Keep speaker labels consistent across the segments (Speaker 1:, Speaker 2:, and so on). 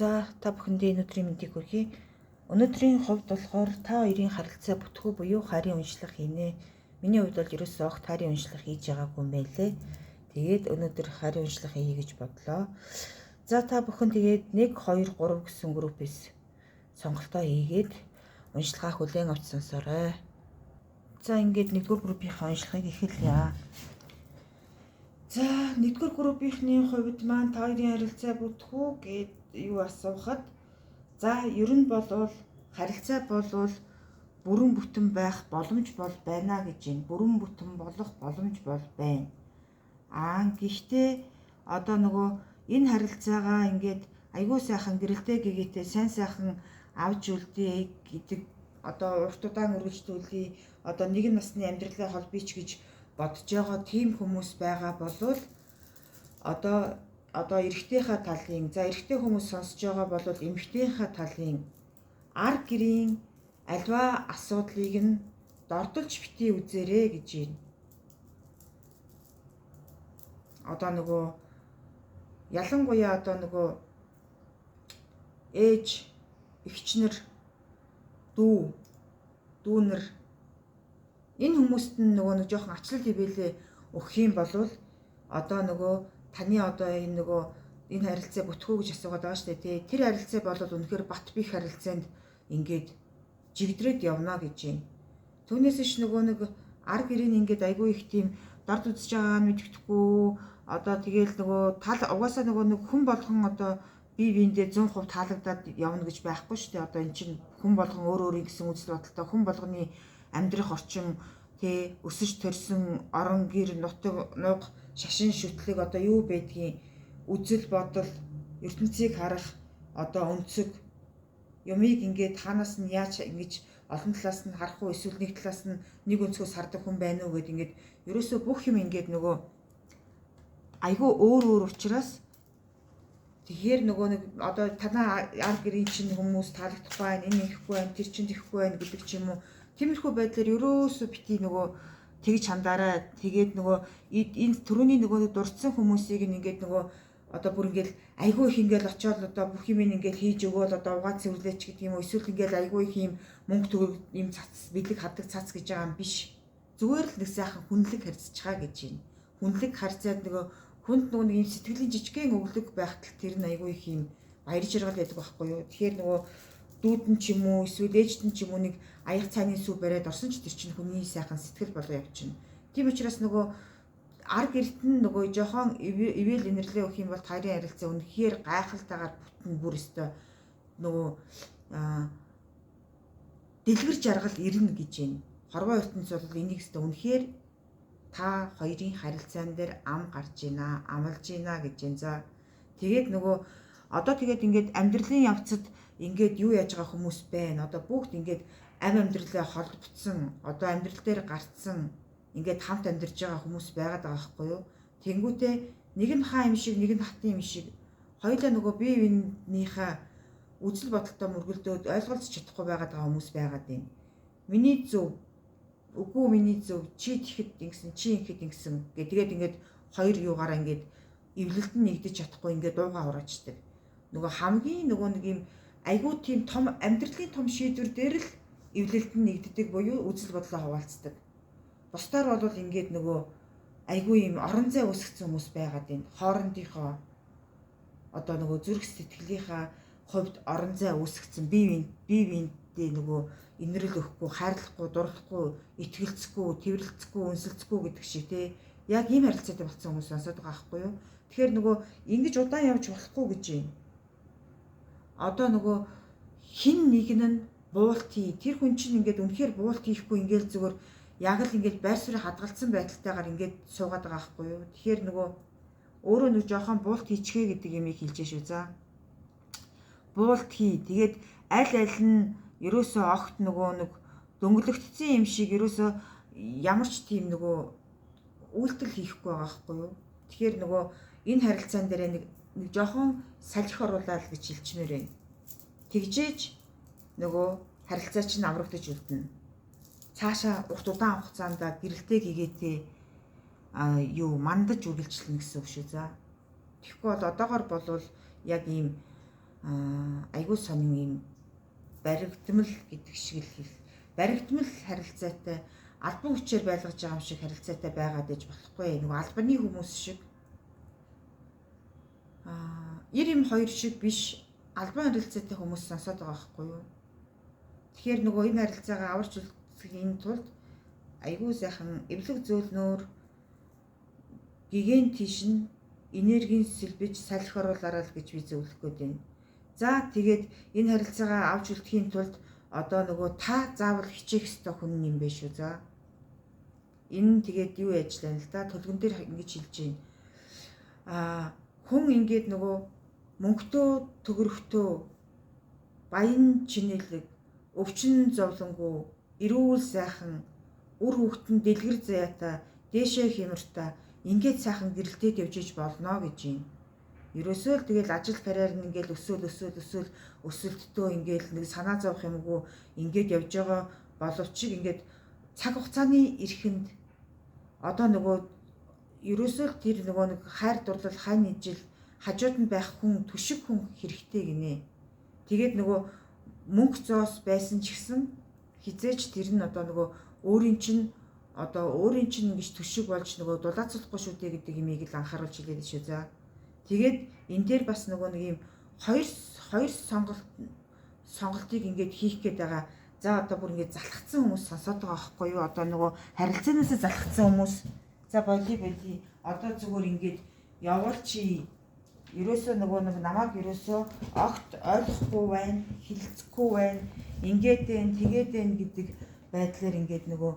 Speaker 1: За та бүхэндээ өнөөдрийн мэндийг хүргэе. Өнөөдрийн хувьд болохоор та хоёрын харилцаа бүтгүү буюу харийн уншлах хийнэ. Миний хувьд бол ерөөсөө огт харийн уншлах хийж байгаагүй юм байлээ. Тэгээд өнөөдөр харийн уншлах хийе гэж бодлоо. За та бүхэн тэгээд 1 2 3 гэсэн группээс сонголтоо хийгээд уншлагаа хүлээн авч сонсоорой. За ингээд 1-р группийнхаа уншлагыг эхэлье. За 1-р группийнхний хувьд маань та хоёрын харилцаа бүтгүү гэд юу асуухад за ер нь болвол харилцаа болвол бүрэн бүтэн байх боломж бол байна гэж байна. Бүрэн бүтэн болох боломж бол байна. Гэхдээ одоо нөгөө энэ харилцаагаа ингээд айгүй сайхан гэрэлтэй гэгээтэй сайн сайхан авч үлдээ гэдэг одоо урт удаан үргэлжлүүлээ одоо нэгэн насны амьдралаа холбооч гэж бодож байгаа тийм хүмүүс байгаа болвол одоо эрэгтэйхээ талын за эрэгтэй хүмүүс сонсож байгаа бол эмэгтэйхээ талын ар гэрийн альва асуудлыг нь дордолж битгий үзээрэй гэж байна. Одоо нөгөө ялангуяа одоо нөгөө ээж эгчнэр дүүнэр энэ хүмүүст нь нөгөө нэг жоохон ачлал хивээлээ өгөх юм бол одоо нөгөө таны одоо энэ харилцаа бүтгүү гэж асуугаад байгаа шүү дээ. Тэр харилцаа бол үнэхээр бат бих харилцаанд ингээд жигдрээд явна гэж байна. Түүнээс ш нөгөө нэг ар гэрийн ингээд айгүй их тийм дорд үзэж байгаа нь мэддэхгүй одоо тэгээл нөгөө тал угаасаа нөгөө нэг хүн болгон одоо бие биендээ 100% таалагдаад явна гэж байхгүй шүү дээ. Одоо эн чинь хүн болгон өөрийн гэсэн үзэл бодолтой хүн болгоны амьдрах орчин өсөж төрсөн орон гэр нутаг нуг шашин шүтлэг одоо юу байдгийг үзэл бодол ертөнцийг харах одоо өнцөг юмыг ингээд хаанаас нь яаж ингэж олон талаас нь харах уу эсвэл нэг талаас нь нэг өнцгөөс хардаг хүн байна уу гэд ингээд ерөөсөө бүх юм ингээд нөгөө айгүй өөр учраас тэгэхээр нөгөө нэг одоо танаа ар гэрийн чинь хүмүүс таалагдахгүй байна энэ ихгүй байна тэр чинь ихгүй байна гэдэг ч юм уу тиймэрхүү байдлаар ерөөсөө бити нөгөө тэгж хандаарай тэгээд нөгөө энэ түрүүний нөгөө дурдсан хүмүүсийг ингээд нөгөө одоо бүр ингээд айгүй их ингээд очиод одоо бүх юм ингээд хийж өгөөл одоо угаан цэвэрлээч гэдэг юм уу эсвэл ингээд айгүй их юм мөнгө төгрөг юм цац бэлэг хадаг цац гэж байгаа юм биш. Зүгээр л нэг сайхан хүнлэг харьцчихаа гэж байна. Хүнлэг харьцаад нөгөө хүнд нөгөө нэг юм сэтгэлийн жижигхэн өглөг байхад тэр нь айгүй их юм баяр жаргал байдаг байхгүй юу. Тэгэхээр нөгөө дүүдэн ч юм уу эсвэл ээжтэн ч юм уу нэг аяг цааны сүв бариад орсон ч тэр чинь хүний сайхан сэтгэл болоо явчихна. Тийм учраас нөгөө ар гэрт нь нөгөө жоохон ивэл инэрлээ өгөх юм бол таарийн харилцаа үнэхээр гайхалтайгаар бүтэн бүр өстой нөгөө дэлгэр жаргал ирнэ гэж байна. Хорвоо ертөнц бол энийг өстой үнэхээр та хоёрын харилцаан дээр ам гарч байна, амлж байна гэж байна. За тэгээд нөгөө одоо тэгээд ингээд амьдралын явцад ингээд юу яаж байгаа хүмүүс байна. Одоо бүгд ингээд амьдралаа холбогдсон, одоо амьдрал дээр гарцсан ингээд хамт амьдарч байгаа хүмүүс байгаад байгаа байхгүй юу? Тэнгүүтээ нэг нь хаа юм шиг, нэг нь хатын юм шиг хоёулаа нөгөө бие биенийхээ үзэл бодолтой мөргөлдөөд ойлголцож чадахгүй байгаад байгаа хүмүүс байгаад байна. Миний зөв, үгүй миний зөв, чи тэгэхэд ингэсэн, чи ингэхэд ингэсэн гэ тэгээд ингээд хоёр юугаараа ингээд эвлэлд нь нэгдэж чадахгүй ингээд дуугаа хураачдаг. Нөгөө хамгийн нөгөө нэг юм айгүй тийм том амьдралын том шийдвэр дээр л эвлэлд нь нэгддэг буюу үзэл бодлоо хуваалцдаг. Бусдаар бол ингээд нөгөө айгүй юм орон зай үүсгэсэн хүмүүс байгаад байна. Хоорондынхоо одоо нөгөө зүрх сэтгэлийнхаа хувьд орон зай үүсгэсэн бие биендээ нөгөө инэрэл өгөхгүй, хайрлахгүй, дурлахгүй, итгэлцэхгүй, тэрвэрлцэхгүй, үнсэлцэхгүй гэдэг шиг яг ийм харилцаатай болсон хүмүүс сонсоод байгаа байхгүй юу? Тэгэхээр нөгөө ингэж удаан явж болохгүй гэж байна. Одоо нөгөө хин нэг нь буулт хий. Тэр хүн чинь ингээд үнэхээр буулт хийхгүй ингээд зүгээр яг л ингээд байр суурь хадгалсан байдалтайгаар ингээд суугаад байгаа байхгүй юу? Тэгэхээр нөгөө өөрөө нэг жоохон буулт хийчихээ гэдэг юмыг хэлж шүү. За буулт хий. Тэгээд аль нь ерөөсөө огт нөгөө нэг дөнгөлөгдсөн юм шиг ерөөсөө ямар ч тийм нөгөө үйлдэл хийхгүй байгаа байхгүй юу? Тэгэхээр нөгөө энэ харилцаан дээр нэг жоохон салхи оруулаад гэж хэлчмээр байна. Тэгжээж нөгөө харилцаа чинь аврагдаж үлдэнэ. Цаашаа урт удаан хугацаанд гэрэлтэй гэгээтэй мандаж үргэлжлэнэ гэсэн үг шүү. За тэгэхгүй бол одоогор болвол яг ийм айгүй сонин юм баригдмал гэдэг шиг л хэл. Баригдмал харилцаатай албан хүчээр байлгаж байгаа юм шиг харилцаатай байгаад ээж болохгүй. Нөгөө албаны хүмүүс шиг 92 шиг биш албан харилцаатай хүмүүс сонсоод байгаа байхгүй юу? Тэгэхээр нөгөө энэ харилцаагаа аварч үлдэхийн тулд айгүй сайхан эвлэг зөөлнөөр гигэн тишин энергийн сэлбэж салхи оруулаарай л гэж би зөвлөх гээд байна. За тэгээд энэ харилцаагаа авч үлдэхийн тулд одоо нөгөө та заавал хичээх ёстой хүн юм биш үү? За энэ тэгээд юу яажлаа л да төлгөн дээр ингэж хэлж байна. Хүн ингээд нөгөө мөнгөтөө төгрөгтөө баян чинэлэг өвчин зовлонгуу эрүүл сайхан үр хөвгтөн дэлгэр заяата дээшээ хямрта ингээд сайхан гэрэлтээд явж иж болно гэж юм. Ерөөсөө л тэгэл ажил карьер нь ингээд өсөлтдөө ингээд нэг санаа зовох юмгүй ингээд явж байгаа боловч ингээд цаг хугацааны эрхэнд одоо нөгөө ерөөсөө л тэр нөгөө нэг хайр дурлал хань ижил хажууд нь байх хүн түшиг хүн хэрэгтэй гинэ. Тэгээд нөгөө мөнгө зоос байсан ч гэсэн хизээч тэр нь одоо нөгөө өөрийн чинь ингэж түшиг болж нөгөө дулаацлахгүй шүү дээ гэдэг имийг л анхааруулж хэлээд шүү. За тэгээд энэ дээр бас нөгөө нэг юм хоёр сонголтыг ингээд хийх гээд байгаа. За одоо бүр ингээд залхацсан хүмүүс сонсоод байгаа байхгүй юу? Одоо нөгөө харилцаанаас залхацсан хүмүүс. За боли одоо зүгээр ингээд явуулчи. Ерөөсөө нөгөө нэг намайг ерөөсөө огт ойлгохгүй байна, хилцэхгүй байна. Ингээд байна, тэгээд байна гэдэг байдлаар ингээд нөгөө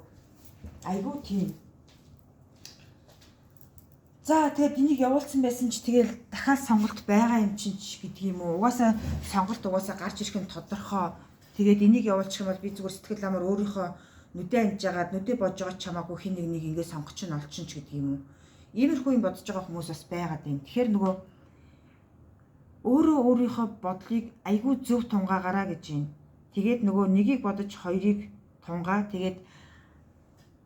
Speaker 1: айгүй тийм. За тэгээд энийг явуулсан байсан ч тэгэл дахиад сонголт байгаа юм чинь гэдэг юм уу? Угаасаа сонголт гарч ирэх нь тодорхой. Тэгээд энийг явуулчих юм бол би зүгээр сэтгэл амар өөрийнхөө нүдэ анжаагаад нүдэ бож байгаа чамаагүй хин нэг ингээд сонгоч нь олчин ч гэдэг юм уу? Иймэрхүү юм бодож байгаа хүмүүс бас байгаад байна. Тэгэхээр нөгөө өөрийнхөө бодлыг айгүй зөв тунгаагаараа гэж юм. Тэгээд нөгөө нэгийг бодож хоёрыг тунгаа. Тэгээд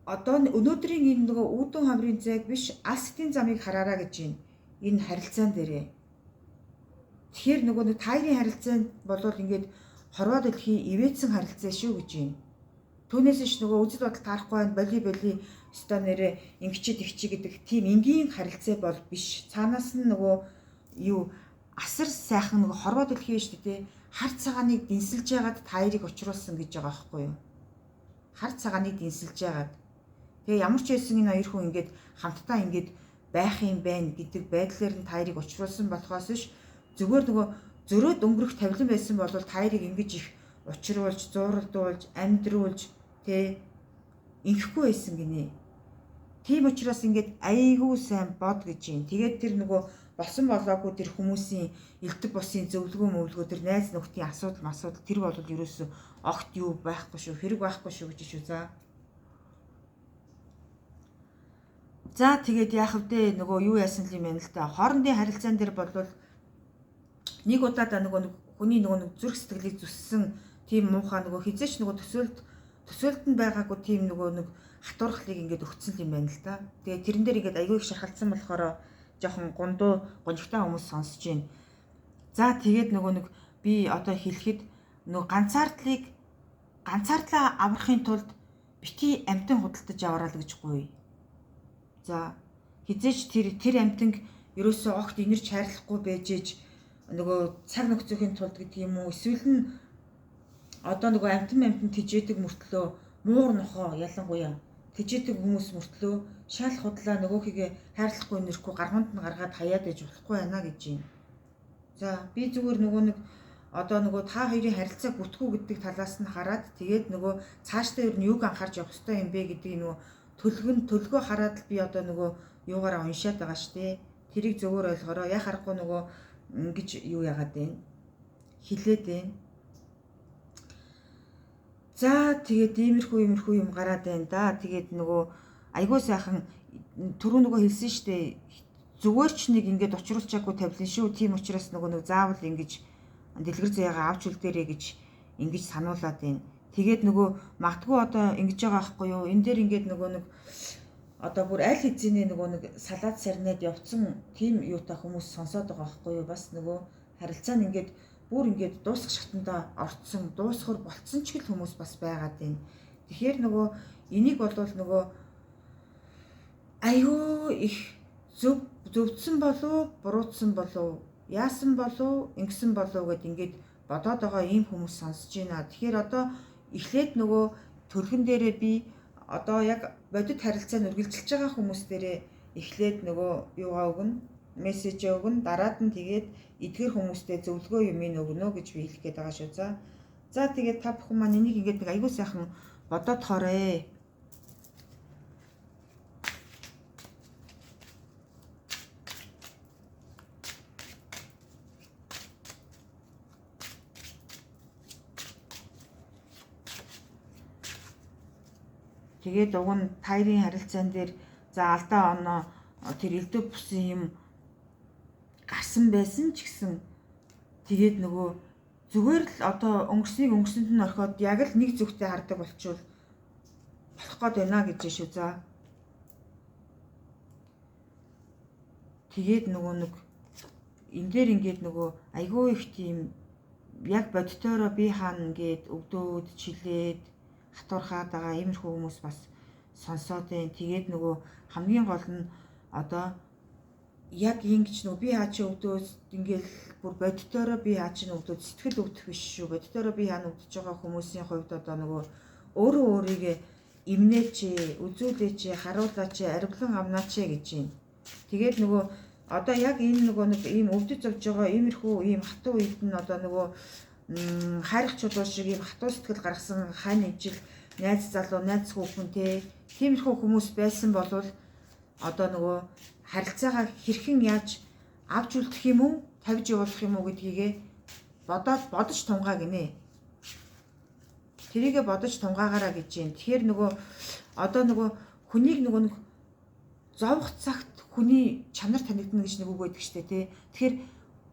Speaker 1: одоо өнөөдрийн энэ нөгөө үүдэн хамрын зайг биш алсдын замыг хараараа гэж юм. Энэ харилцаан дээрээ. Тэгэхээр нөгөө нэг таарын харилцаанд болвол ингээд хорвоо дэлхийн ивэцэн харилцаа шүү гэж юм. Түүнээс ш нөгөө үзэл бодол таарахгүй байна. Боли өстой нэрээ ингэчээ тэгчээ гэдэг тийм энгийн харилцаа бол биш. Цаанаас нь нөгөө юу асар сайхан нөгөө хорвоо дэлхийн шүү дээ. Хар цагааныг дэнсэлж яагаад таярыг учруулсан гэж байгаа байхгүй юу? Хар цагааныг дэнсэлж яагаад. Тэгээ ямар ч байсан энэ хоёр хүн ингээд хамтдаа ингээд байх юм байна гэдэг байдлаар нь таярыг учруулсан болохоос ш зүгээр нөгөө зөрөөд өнгөрөх тавилан байсан бол таярыг ингэж их учруулж, зууралдуулж, амьдруулж тэ инхгүй байсан гинэ. Тийм учраас ингээд айгүй сайн бод гэж юм. Тэгээд тэр нөгөө болсон болоогүй тэр хүмүүсийн элдв босын зөвлөгөө тэр найз нөхдийн асуудал тэр бол ерөөсөө огт юу байхгүй шүү, хэрэг байхгүй шүү гэж шүү. За тэгээд яах вэ? Нөгөө юу яасан юм бэ л да. Хоорондын харилцаан дээр бол нэг удаа нөгөө хүний нөгөө зүрх сэтгэлийг зүссэн тийм муухай нөгөө хизээч нөгөө төсөөлтөнд байгаагүй тийм нөгөө нэг хатуурхлыг ингээд өгцөн юм байна л да. Тэгээд тэрэн дээр ингээд айгүй их шархалцсан болохоор жоохон гонигтай хүмүүс сонсож байна. За тэгээд нөгөө нэг би одоо хэлэхэд нөгөө ганцаардлаа аврахын тулд бити амтан худалдаж аваарай л гэж гуй. За хизээч тэр амтанг ерөөсөө огт инэрч хайрлахгүй байж ээж нөгөө цаг нөхцөхийн тулд гэдэг юм уу? Эсвэл нь одоо нөгөө амтан тижээдэг мөртлөө муур нохоо ялангуяа тижээдэг хүмүүс мөртлөө шал худлаа нөгөөхийгээ хайрлахгүй нэрхгүй гаргуунд нь гаргаад хаяад ээж болохгүй байна гэж юм. За би зүгээр нөгөө нэг одоо нөгөө та хоёрын харилцаа бүтгүү гэдэг талаас нь хараад тэгээд нөгөө цаашдаа ер нь юуг анхаарч явах хэрэгтэй юм бэ гэдэг нөгөө төлгөө хараад л би одоо нөгөө юугаараа уншаад байгаа штэ. Тэрийг зөвөр ойлгороо. Яа харахгүй нөгөө ингэж юу яагаад вэ? Хилээд байна. За тэгээд иймэрхүү юм гараад байна да. Тэгээд нөгөө айгуу сайхан түрүү нөгөө хэлсэн штэ. Зүгээр ч нэг ингэж учруулчаагүй тавилан шүү. Тийм учраас нөгөө заавал ингэж дэлгэр заяагаа авч үлдээрэй гэж ингэж сануулад байна. Тэгээд нөгөө магтгүй одоо ингэж байгаа байхгүй юу? Энэ дээр ингээд нөгөө нэг одоо бүр аль хэзээ нөгөө нэг салаад сарнаад явцсан тийм юутай хүмүүс сонсоод байгаа байхгүй юу? Бас нөгөө харилцаа нь ингээд бүр ингээд дуусах шатанда орцсон, дуусахор болцсон ч гэл хүмүүс бас байгаад байна. Тэгэхээр нөгөө энийг бол нөгөө аюу их зөвдсөн болов, буруутсан болов, яасан болов, ингэсэн болов гэд ингээд бодоод байгаа ийм хүмүүс сонсож байна. Тэгэхээр одоо эхлээд нөгөө төрхөн дээрээ би одоо яг бодит харилцаанд үргэлжилж байгаа хүмүүс дээрээ эхлээд нөгөө юугаа өгнө, мессеж өгнө, дараад нь тэгээд эдгээр хүмүүстэй зөвлөгөө юм өгнө гэж би хэлэх гээд байгаа шүү. За тэгээд та бүхэн маань энийг ингээд нэг аюу сайхан бодоод хоорой. Тэгээд уг нь тайрын харилцаан дээр за алдаа оноо тэр элдв бусын юм гарсан байсан ч гэсэн тэгээд нөгөө зүгээр л одоо өнгөрсөнд нь орхиод яг л нэг зүгтээ хардаг болчвол болох гээд байна гэж шүү. За тэгээд нөгөө нэг энэ дээр ингээд нөгөө айгүй их тийм яг бодитоороо би хаана ингээд өвдөөд чилээд хатуурхаад байгаа иймэрхүү хүмүүс бас сонсоод байна. Тэгээд нөгөө хамгийн гол нь одоо яг ингэж нөгөө би хаа чи өвдөөс ингээл бүр бодитоороо би хаа чи өвдөөд сэтгэл өвдөх биш шүү. Бодитоороо би хаана өвдөж байгаа хүмүүсийн хувьд одоо нөгөө өөрөө өөрийгөө имнээч, үзүүлээч, харуулаач, ариглан амнаач гэж байна. Тэгээд нөгөө одоо яг энэ нөгөө нэг ийм өвдөж зовж байгаа иймэрхүү ийм хатуу үед нь одоо нөгөө хайрах чулуу шиг ийм хатуу сэтгэл гаргасан хань ижил найз залуу, найз хүүхэн тиймэрхүү хүмүүс байсан болвол одоо нөгөө харилцаагаа хэрхэн яаж авч үлдэх юм уу, тавьж явуулах юм уу гэдгийгээ бодож тунгаа гинэ. Тэрийгэ бодож тунгаагаараа гэж юм. Тэгэхээр нөгөө одоо нөгөө хүнийг нөгөө нэг зовх цагт хүний чанар танигдана гэж нэг үг байдаг штэ тий. Тэгэхээр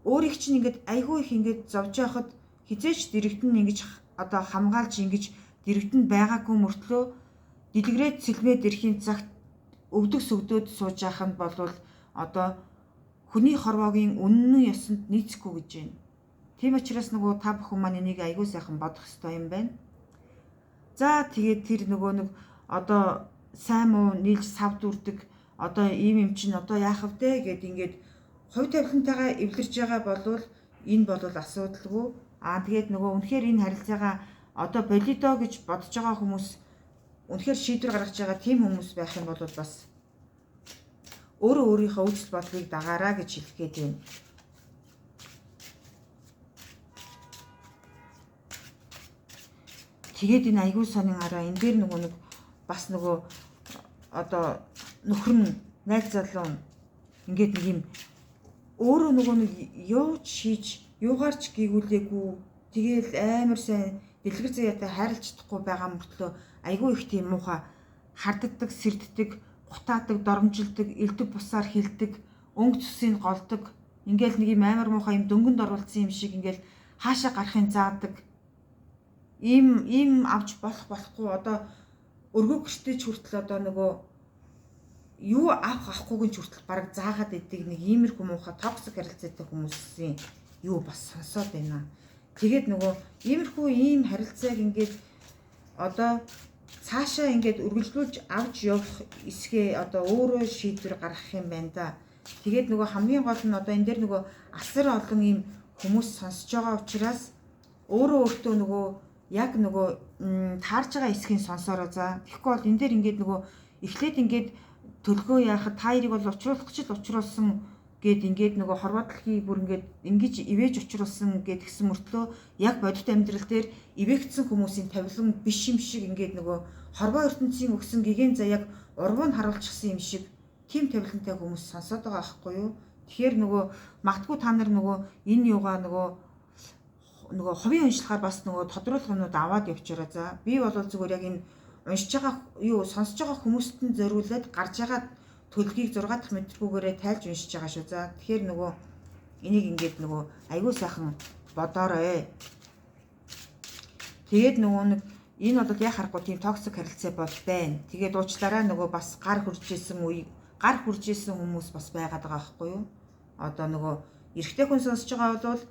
Speaker 1: өөрийг чинь ингээд айгүй их ингээд зовж яхад хизээч дэрэгдэн ингэж одоо хамгаалж ингэж дэрэгдэнд байгаагүй мөртлөө дэлгэрээд сэлмээд ирэхийн цагт өвдөг сүгдөөд сууж яханд болвол одоо хүний хорвоогийн үнэн ёсонд нийцэхгүй гэж байна. Тийм учраас нөгөө та бүхэн маань энийг аягүй сайхан бодох ёстой юм байна. За тэгээд тэр нөгөө нэг одоо сайн муу нийлж сав дүрдэг одоо ийм юм чинь одоо яах вэ гэд ингээд хувь тавилантайгаа эвлэрж байгаа болвол энэ болвол асуудалгүй. Тэгээд нөгөө үнэхээр энэ харилцаагаа одоо болидо гэж бодож байгаа хүмүүс үнэхээр шийдвэр гаргаж байгаа тийм хүмүүс байх юм бол бас өөрөө өөрийнхөө үзэл бодлыг дагаараа гэж хэлэх гээд байна. Тэгээд энэ аягүй сонин араа энэ дээр нөгөө нэг бас нөгөө одоо нөхөр нь найз залуу ингээд нэг юм өөрөө нөгөө нэг юуч хийж юугаарч гүйгүүлээгүй тэгээл амар сайн дэлгэр заяатай хайрлаж чадахгүй байгаа мөртлөө айгүй их тийм муухай харддаг, сэрддэг, гутаадаг, доромжилдаг, элдв бусаар хилдэг, өнгө цусыг голдог. Ингээл нэг юм амар муухай юм дөнгөнд оруулсан юм шиг ингээл хаашаа гарахын заадаг. Ийм авч болохгүй одоо өргөө гэртеч хүртэл одоо нөгөө юу авахгүйг нь хүртэл бараг заагаад идэг нэг иймэрхүү муухай токсик харилцаатай хүмүүсийн юу бас сонсоод байна. Тэгээд нөгөө иймэрхүү ийм харилцааг ингээд одоо цаашаа ингээд үргэлжлүүлж авч явах эсгээ одоо өөрөө шийдвэр гаргах юм байна да. Тэгээд нөгөө хамгийн гол нь одоо энэ дээр нөгөө асар олон ийм хүмүүс сонсож байгаа учраас өөртөө нөгөө яг нөгөө таарж байгаа эсхийн сонсороо за. Тэгэхгүй бол энэ дээр ингээд нөгөө эхлээд ингээд төлгөө яахад та хоёрыг бол учруулах гэж учруулсан гэд ингээд нөгөө хорвоо дэлхий бүр ингээд ингэж ивэж учруулсан гэдгсэн мөртлөө яг бодит амьдрал дээр ивэгдсэн хүмүүсийн тавилан биш юм шиг ингээд нөгөө хорвоо ертөнцийн өгсөн гигэн заяаг урвуу нь харуулчихсан юм шиг тийм тавилантай хүмүүс сонсоод байгаа байхгүй юу? Тэгэхээр нөгөө магтгүй та нар нөгөө энэ юугаа нөгөө хувийн уншлагаар бас нөгөө тодруулгынууд аваад явчаараа за. Би бол зүгээр яг энэ уншиж байгаа юу сонсож байгаа хүмүүст нь зориулаад гарч байгаа төлгийг 6 дахь мэтргүүгээрээ тайлж уншиж байгаа шүү. За тэгэхээр нөгөө энийг ингээд нөгөө аягүй сайхан бодоорой. Тэгээд нөгөө нэг энэ бол яа харахгүй тийм токсик харилцаа бол байна. Тэгээд уучлаарай нөгөө бас гар хурж исэн хүмүүс бас байгаад байгаа байхгүй юу? Одоо нөгөө эрэгтэй хүн сонсож байгаа бол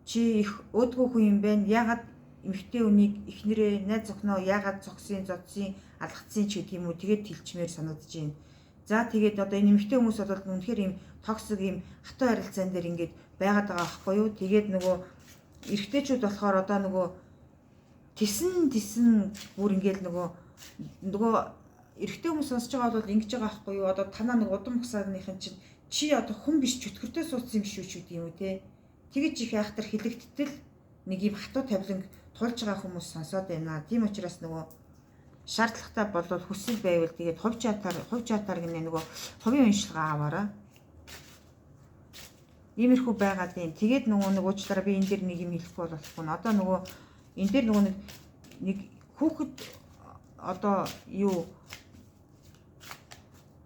Speaker 1: чи их өөдгөө хүн юм байна. Ягаад эмэгтэй хүнийг эхнэрээ найз зөхнөө ягаад цогсын зодсын алгацсан ч гэдэг юм уу тэгээд тэлчмээр санагдаж байна. За тэгээд одоо энэ эмэгтэй хүмүүс бол үнэхээр ийм токсик ийм хатуу харилцаан дээр ингээд байгаад байгаа байхгүй юу? Тэгээд нөгөө эрэгтэйчүүд болохоор одоо нөгөө тесэн бүр ингээд нөгөө эрэгтэй хүмүүс сонсож байгаа бол ингэж байгаа байхгүй юу? Одоо танаа нэг удам хасааныхын чинь чи одоо хүн биш чөтгөртэй суудсан юм шүү ч гэдэг юм уу те. Тэгэж их айхтар хилэгдтэл нэг юм хатуу тавиланг тулж байгаа хүмүүс сонсоод байна. Тийм учраас нөгөө шаардлагатай болвол хүсэл байвал тэгээд хувь чатаар гэнэ нөгөө хувийн уншилгаа аваараа. Иймэрхүү байгаад юм. Тэгээд нөгөө нэг уучлаарай би энэ дэр нэг юм хэлэхгүй болохгүй. Одоо нөгөө энэ дэр нөгөө нэг хүүхэд одоо юу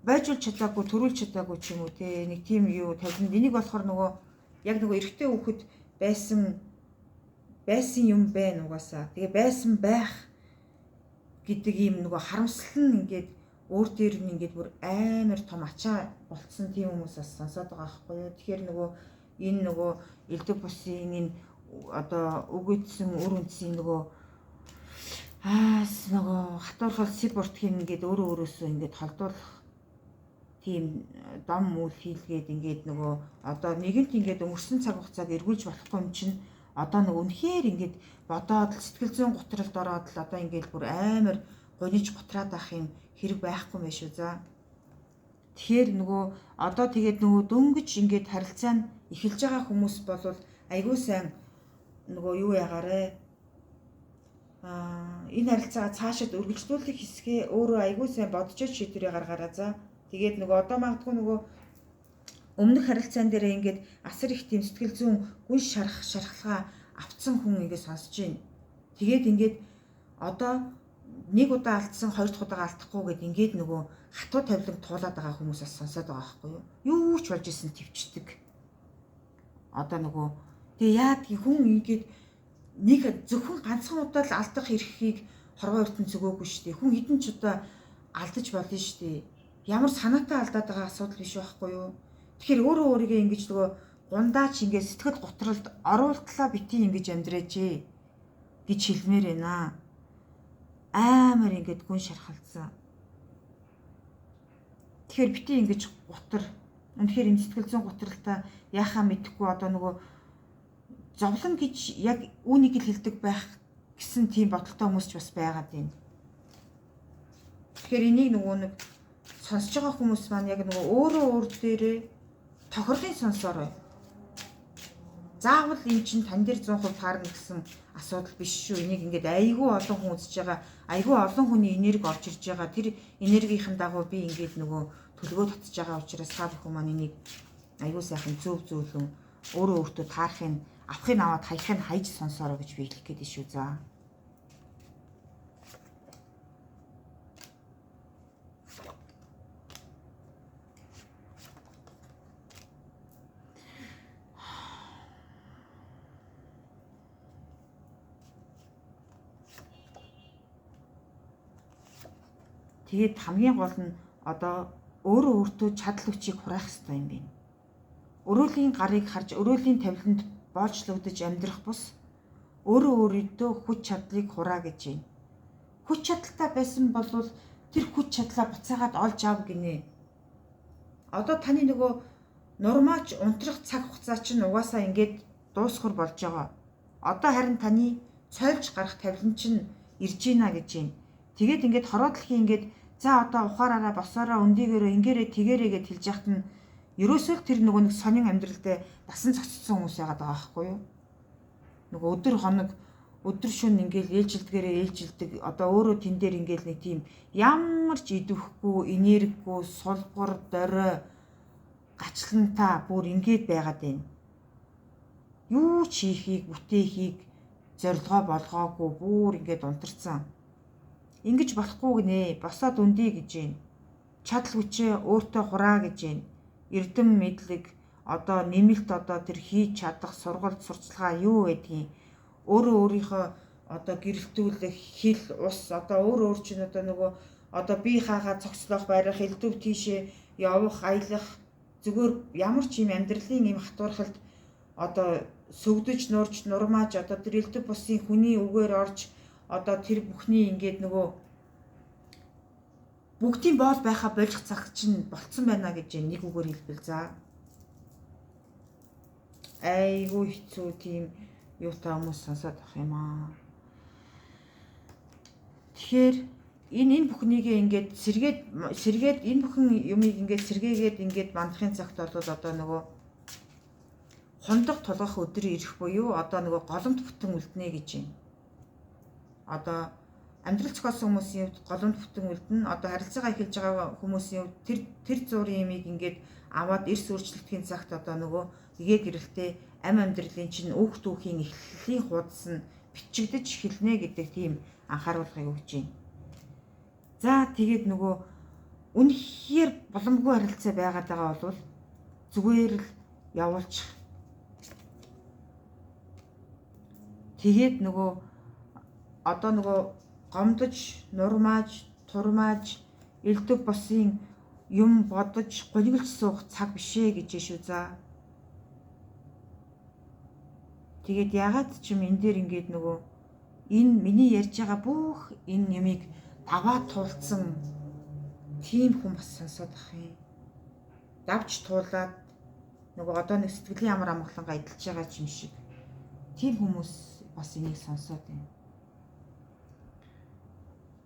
Speaker 1: байжуулж чадаагүй, төрүүлж чадаагүй ч юм уу те. Нэг тийм юу тавиланд энийг болохоор нөгөө яг нөгөө эрэгтэй хүүхэд байсан юм байна угаасаа. Тэгээ байсан байх гэдэг ийм нөгөө харамсал нь ингээд өөр дээр нь ингээд бүр амар том ачаа болцсон тийм хүмүүс бас сонсоод байгаа байхгүй юу. Тэгэхээр нөгөө энэ нөгөө элдв бусын энэ одоо өгөөдсөн үр үндсийн нөгөө нөгөө хатуурхал сибортхийн ингээд өөрөөсөө ингээд холдуулах тийм дом үйл хийлгээд ингээд нөгөө одоо нэгэнт ингээд өнгөрсөн цаг хугацааг эргүүлж болохгүй юм чинь одоо нэг үнэхээр ингээд бодоод сэтгэл зүйн гутралд ороод л одоо ингээд бүр амар гониж гутраад авах юм хэрэг байхгүй юм шүү. За тэгэхээр нөгөө одоо тэгээд нөгөө дөнгөж ингээд харилцаа нь эхэлж байгаа хүмүүс болвол айгүй сайн нөгөө юу ягаарэ энэ харилцаагаа цаашид өргөжлүүлэх хэсгээ өөрөө айгүй сайн бодож шийдвэрээ гаргаараа. За тэгээд нөгөө одоо магадгүй нөгөө өмнөх харилцаан дээр ингээд асар их тийм сэтгэл зүйн гүн шархалгаа авцсан хүн ингээд сонсож байна. Тэгээд ингээд одоо нэг удаа алдсан хоёр дахь удаа алдахгүй гэд ингээд нөгөө хатуу тавиланг туулаад байгаа хүмүүсээс сонсоод байгаа байхгүй юу? Юу ч болж исэн твчдэг. Одоо нөгөө тэгээ яад хүн ингээд нэг зөвхөн ганцхан удаа л алдах эрхийг хорвоо ертөнд зөгөөгүй шүү дээ. Хүн хэдэн ч удаа алдаж болно шүү дээ. Ямар санаатай алдаад байгаа асуудал биш байхгүй юу? Тэгэхээр өөрөө өөрийгөө ингэж нөгөө гундаач ингээд сэтгэл готролд оруултлаа битгий ингэж амьдраач гэж хэлмээр байна. Амар ингээд гүн шархалцсан. Тэгэхээр битгий ингэж гутар. Үнэхээр энэ сэтгэл зүйн гутралтай яхаа мэдэхгүй одоо нөгөө зовлон гэж яг үүнийг л хэлдэг байх гэсэн тийм бодолтой хүмүүс ч бас байгаад байна. Тэгэхээр энийг нөгөө нэг сонсож байгаа хүмүүс маань яг нөгөө өөрөө өөр дээрээ тохирлын сонсорой. Заавал энэ чинь тань дээр 100% таарна гэсэн асуудал биш шүү. Энийг ингээд айгүй олон хүн үзэж байгаа, айгүй олон хүний энерги орж ирж байгаа. Тэр энергийн дагуу би ингээд нөгөө төлгөө татж байгаа учраас та бүхэн маань энийг айгүй сайхан зөвлөн өөрөө өөртөө таарахын, авахын аваад хаягхын хайж сонсороо гэж би хэлэх гээд шүү. За. Тэгээд хамгийн гол нь одоо өөрөө өөртөө чадал хүчийг хураах хэрэгтэй юм байна. Өрөөлийн гарыг харж өрөөлийн тавиланд боолчлогдож амьдрах бус өөрөө өөртөө хүч чадлыг хураа гэж байна. Хүч чадалтай байсан бол тэр хүч чадлаа буцаагаад олж ав гинэ. Одоо таны нөгөө нурмаач унтрах цаг хугацаа чинь угаасаа ингээд дуусхар болж байгаа. Одоо харин таны цойлж гарах тавилан чинь ирж гинэ гэж байна. Тэгээд ингээд хороодлохын ингээд за одоо ухаараараа босоороо өндийгээрээ ингээрээ тэгээрээ гэж хэлж яхад нь ерөөсөө л тэр нөгөө нэг сонин амьдралдаа дасан зогссон хүмүүс яагаад байгаа байхгүй юу? Нөгөө өдөр хоног өдөр шөнө ингээл ээлжилдэг одоо өөрөө тэн дээр ингээл нэг тийм ямар ч идэвхгүй, энергигүй, сулбар, дорой, гачлантаа бүр ингээд байгаад байна. Юу ч хийхийг, бүтээхийг зорилгоо болгоогүй бүр ингээд унтарсан. Ингэж болохгүй гинэ. Босоод өндий гэж байна. Чадал хүчээ өөртөө хураа гэж байна. Эрдэм мэдлэг одоо нэмэлт одоо тэр хийж чадах сургалт сурчлагаа юу байдгийг өөрөө өөрийнхөө одоо гэрэлтүүлэх хил ус одоо өөр чинь одоо нөгөө одоо бие хаагаа цогцлох байрах элдв тийшээ явах аялах зүгээр ямар ч юм амьдралын юм хатуурхалд одоо сөвдөж нурж нурмааж одоо тэр элдв бусын хүний үгээр орж одоо тэр бүхний ингээд нөгөө бүгдийн боол байхаа болж цах чинь болцсон байна гэж нэг үгээр хэлбэл за. Айгуу хэцүү тийм юутай хүмүүс сонсоод авах юм аа. Тэгэхээр энэ бүхнийгээ ингээд сэргээд энэ бүхэн юмыг ингээд сэргээгээд ингээд мандахын цагт бол одоо нөгөө хондог тулгах өдөр ирэх буюу одоо нөгөө голомт бүтэн үлднэ гэж юм. Одоо амьдрал зохиосон хүмүүсийн хувьд голомт бүтэн үлдэн, одоо харилцаагаа эхэлж байгаа хүмүүсийн хувьд тэр зургийн юмыг ингээд аваад эрс өөрчлөлтийн цагт одоо нөгөө эгээ гэрэлтэй ам амьдралын чинь өөх түүхийн эхлэлийн хуудас нь бичигдэж эхэлнэ гэдэг тийм анхааруулгыг өгч байна. За тэгээд нөгөө үнэхээр боломжгүй харилцаа байгаад байгаа бол зүгээр л явуулчих. Тэгээд нөгөө одоо нөгөө гомдож, нурмааж, турмааж, элдв бусын юм бодож, гонигч суух цаг бишээ гэж шүү за. Тэгээд ягаад ч юм энэ дээр ингээд нөгөө энэ миний ярьж байгаа бүх энэ юмыг даваад туулсан тийм хүн бас сонсоод ах юм. Давж туулаад нөгөө одоо нэг сэтгэлийн амар амгалангаа эдэлж байгаа юм шиг. Тийм хүмүүс бас энийг сонсоод байна.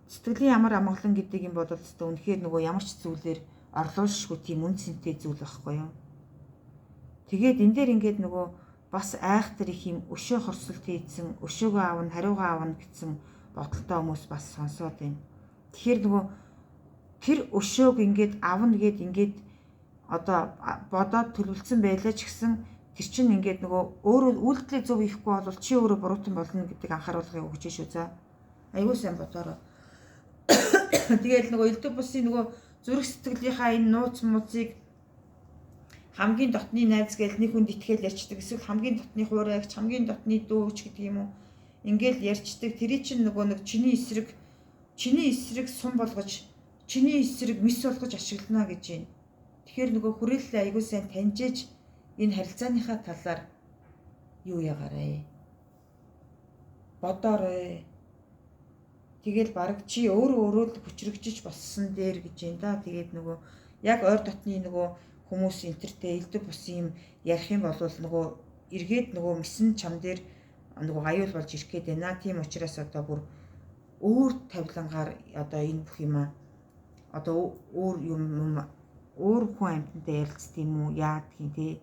Speaker 1: Сэтгэлийн ямар амгалан гэдэг юм бол өстой үнэхээр нөгөө ямар ч зүйлээр орлуулшгүй тийм үн цэнтэй зүйл байхгүй юу. Тэгээд энэ дээр ингээд нөгөө бас айхтар их юм өшөө хорсолт хийсэн, өшөөгөө аавна, хариугаа аавна гэсэн бодолтой хүмүүс бас сонсоод байна. Тэгэхээр нөгөө тэр өшөөг ингээд аавна гэд ингээд одоо бодоод төлөвлөсөн байлаа ч гэсэн тэр чинь ингээд нөгөө өөрөө үйлдэлээ зөв хийхгүй бол чи өөрөө буруутан болно гэдэг анхааруулгыг өгч шүү за. Айгуу сайн бодороо. Тэгэл нөгөө элдв бусын нөгөө зүрх сэтгэлийнхаа энэ нууц муцыг хамгийн дотны найз гэж нэг хүнд итгэл ярьчдаг, эсвэл хамгийн дотны хуурайгч, хамгийн дотны дүүч гэдэг юм уу. Ингээл ярьчдаг. Тэрий чинь нөгөө нэг чиний эсрэг сум болгож, чиний эсрэг мис болгож ашиглана гэж байна. Тэгэхээр нөгөө хүрээлэлээ айгуу сайн таньжээж энэ харилцааныхаа талаар юу ягаарэ. Бодоорой. Тэгэл баг чи өөрөө л хүчрэгжиж болсон дээр гэж юм да. Тэгээд нөгөө яг ойр дотны нөгөө хүмүүс интертэй элдв бусын юм ярих юм бол нөгөө эргээд нөгөө мэсэн чам дээр нөгөө аюул болж ирэх гээд байна. Тийм учраас одоо бүр өөр тавилангаар одоо энэ бүх юм одоо өөр хүн амьтантай ярилцдаг юм уу яадаг юм те.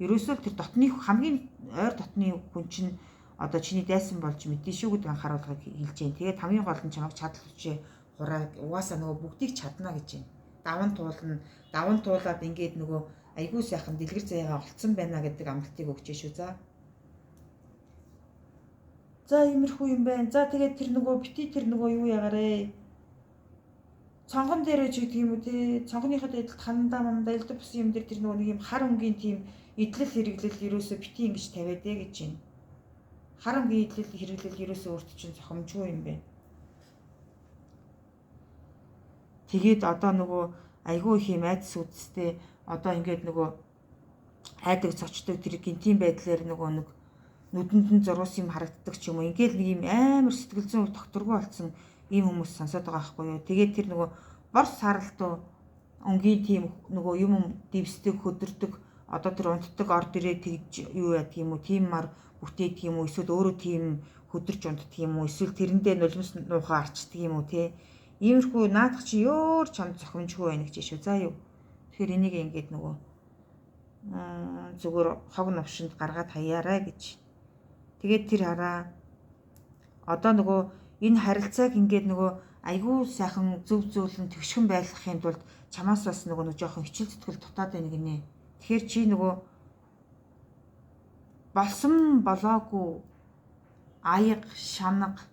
Speaker 1: Ерөөсөө тэр дотны хамгийн ойр дотны хүн чинь одоо чиний дайсан болж мэдээ шүү гэдэг анхааруулгыг хэлж जैन. Тэгээд хамгийн гол нь чамайг чадал хүчээ хураа угаасаа нөгөө бүгдийг чадна гэж байна. Даван туулаад ингээд нөгөө айгуу сайхан дэлгэр заяагаа олцсон байна гэдэг амлалтыг өгч шүү за. За иймэрхүү юм байна. За тэгээд тэр нөгөө бити тэр нөгөө юу ягаарэ. Цонгон дээрээ ч гэдэг юм уу те. Цонгоныхоо дэдэлд хандаа мандаа элдв бусын юм дээр тэр нөгөө нэг юм хар өнгийн тийм идэл хэрэглэл ерөөсө бити ингэж тавиад гэж байна. Хар өнгийн идэл хэрэглэл ерөөсө өөрт чинь зохимжгүй юм байна. Тэгээд одоо нөгөө айгүй их юм айдас үдстэй одоо ингээд нөгөө айдаг цочдог тэр гинтийн байдлаар нөгөө нэг нүдэнд нь зурус юм харагддаг ч юм уу. Ингээд нэг юм амар сэтгэл зүйн докторгүй болсон ийм хүмүүс сонсоод байгаа байхгүй юу. Тэгээд тэр нөгөө бор саралтуу өнгийн тийм нөгөө юм дивсдэг хөдөрдөг одоо тэр унтдаг орд ирээ тэгж юу яадаг юм уу. Тийм мар бүтээдэг юм уу. Эсвэл өөрөө тийм хөдөрж унтдаг юм уу. Эсвэл тэрэндээ нулимс нуухаа арчдаг юм уу те. Иймэрхүү наадах чи ёор чамд зохимжгүй байна гэж шүү. За юу. Тэгэхээр энийг ингээд нөгөө зүгээр хог навшинд гаргаад хаяарай гэж. Тэгээд тэр хараа одоо нөгөө энэ харилцааг ингээд нөгөө айгүй сайхан зөв зөвлөн төвшгөн байлгахын тулд чамаас бас нөгөө нэг жоохон хичээл зүтгэл дутаад байна гинэ. Тэгэхээр чи нөгөө болсон болоогүй аяг, шанаг,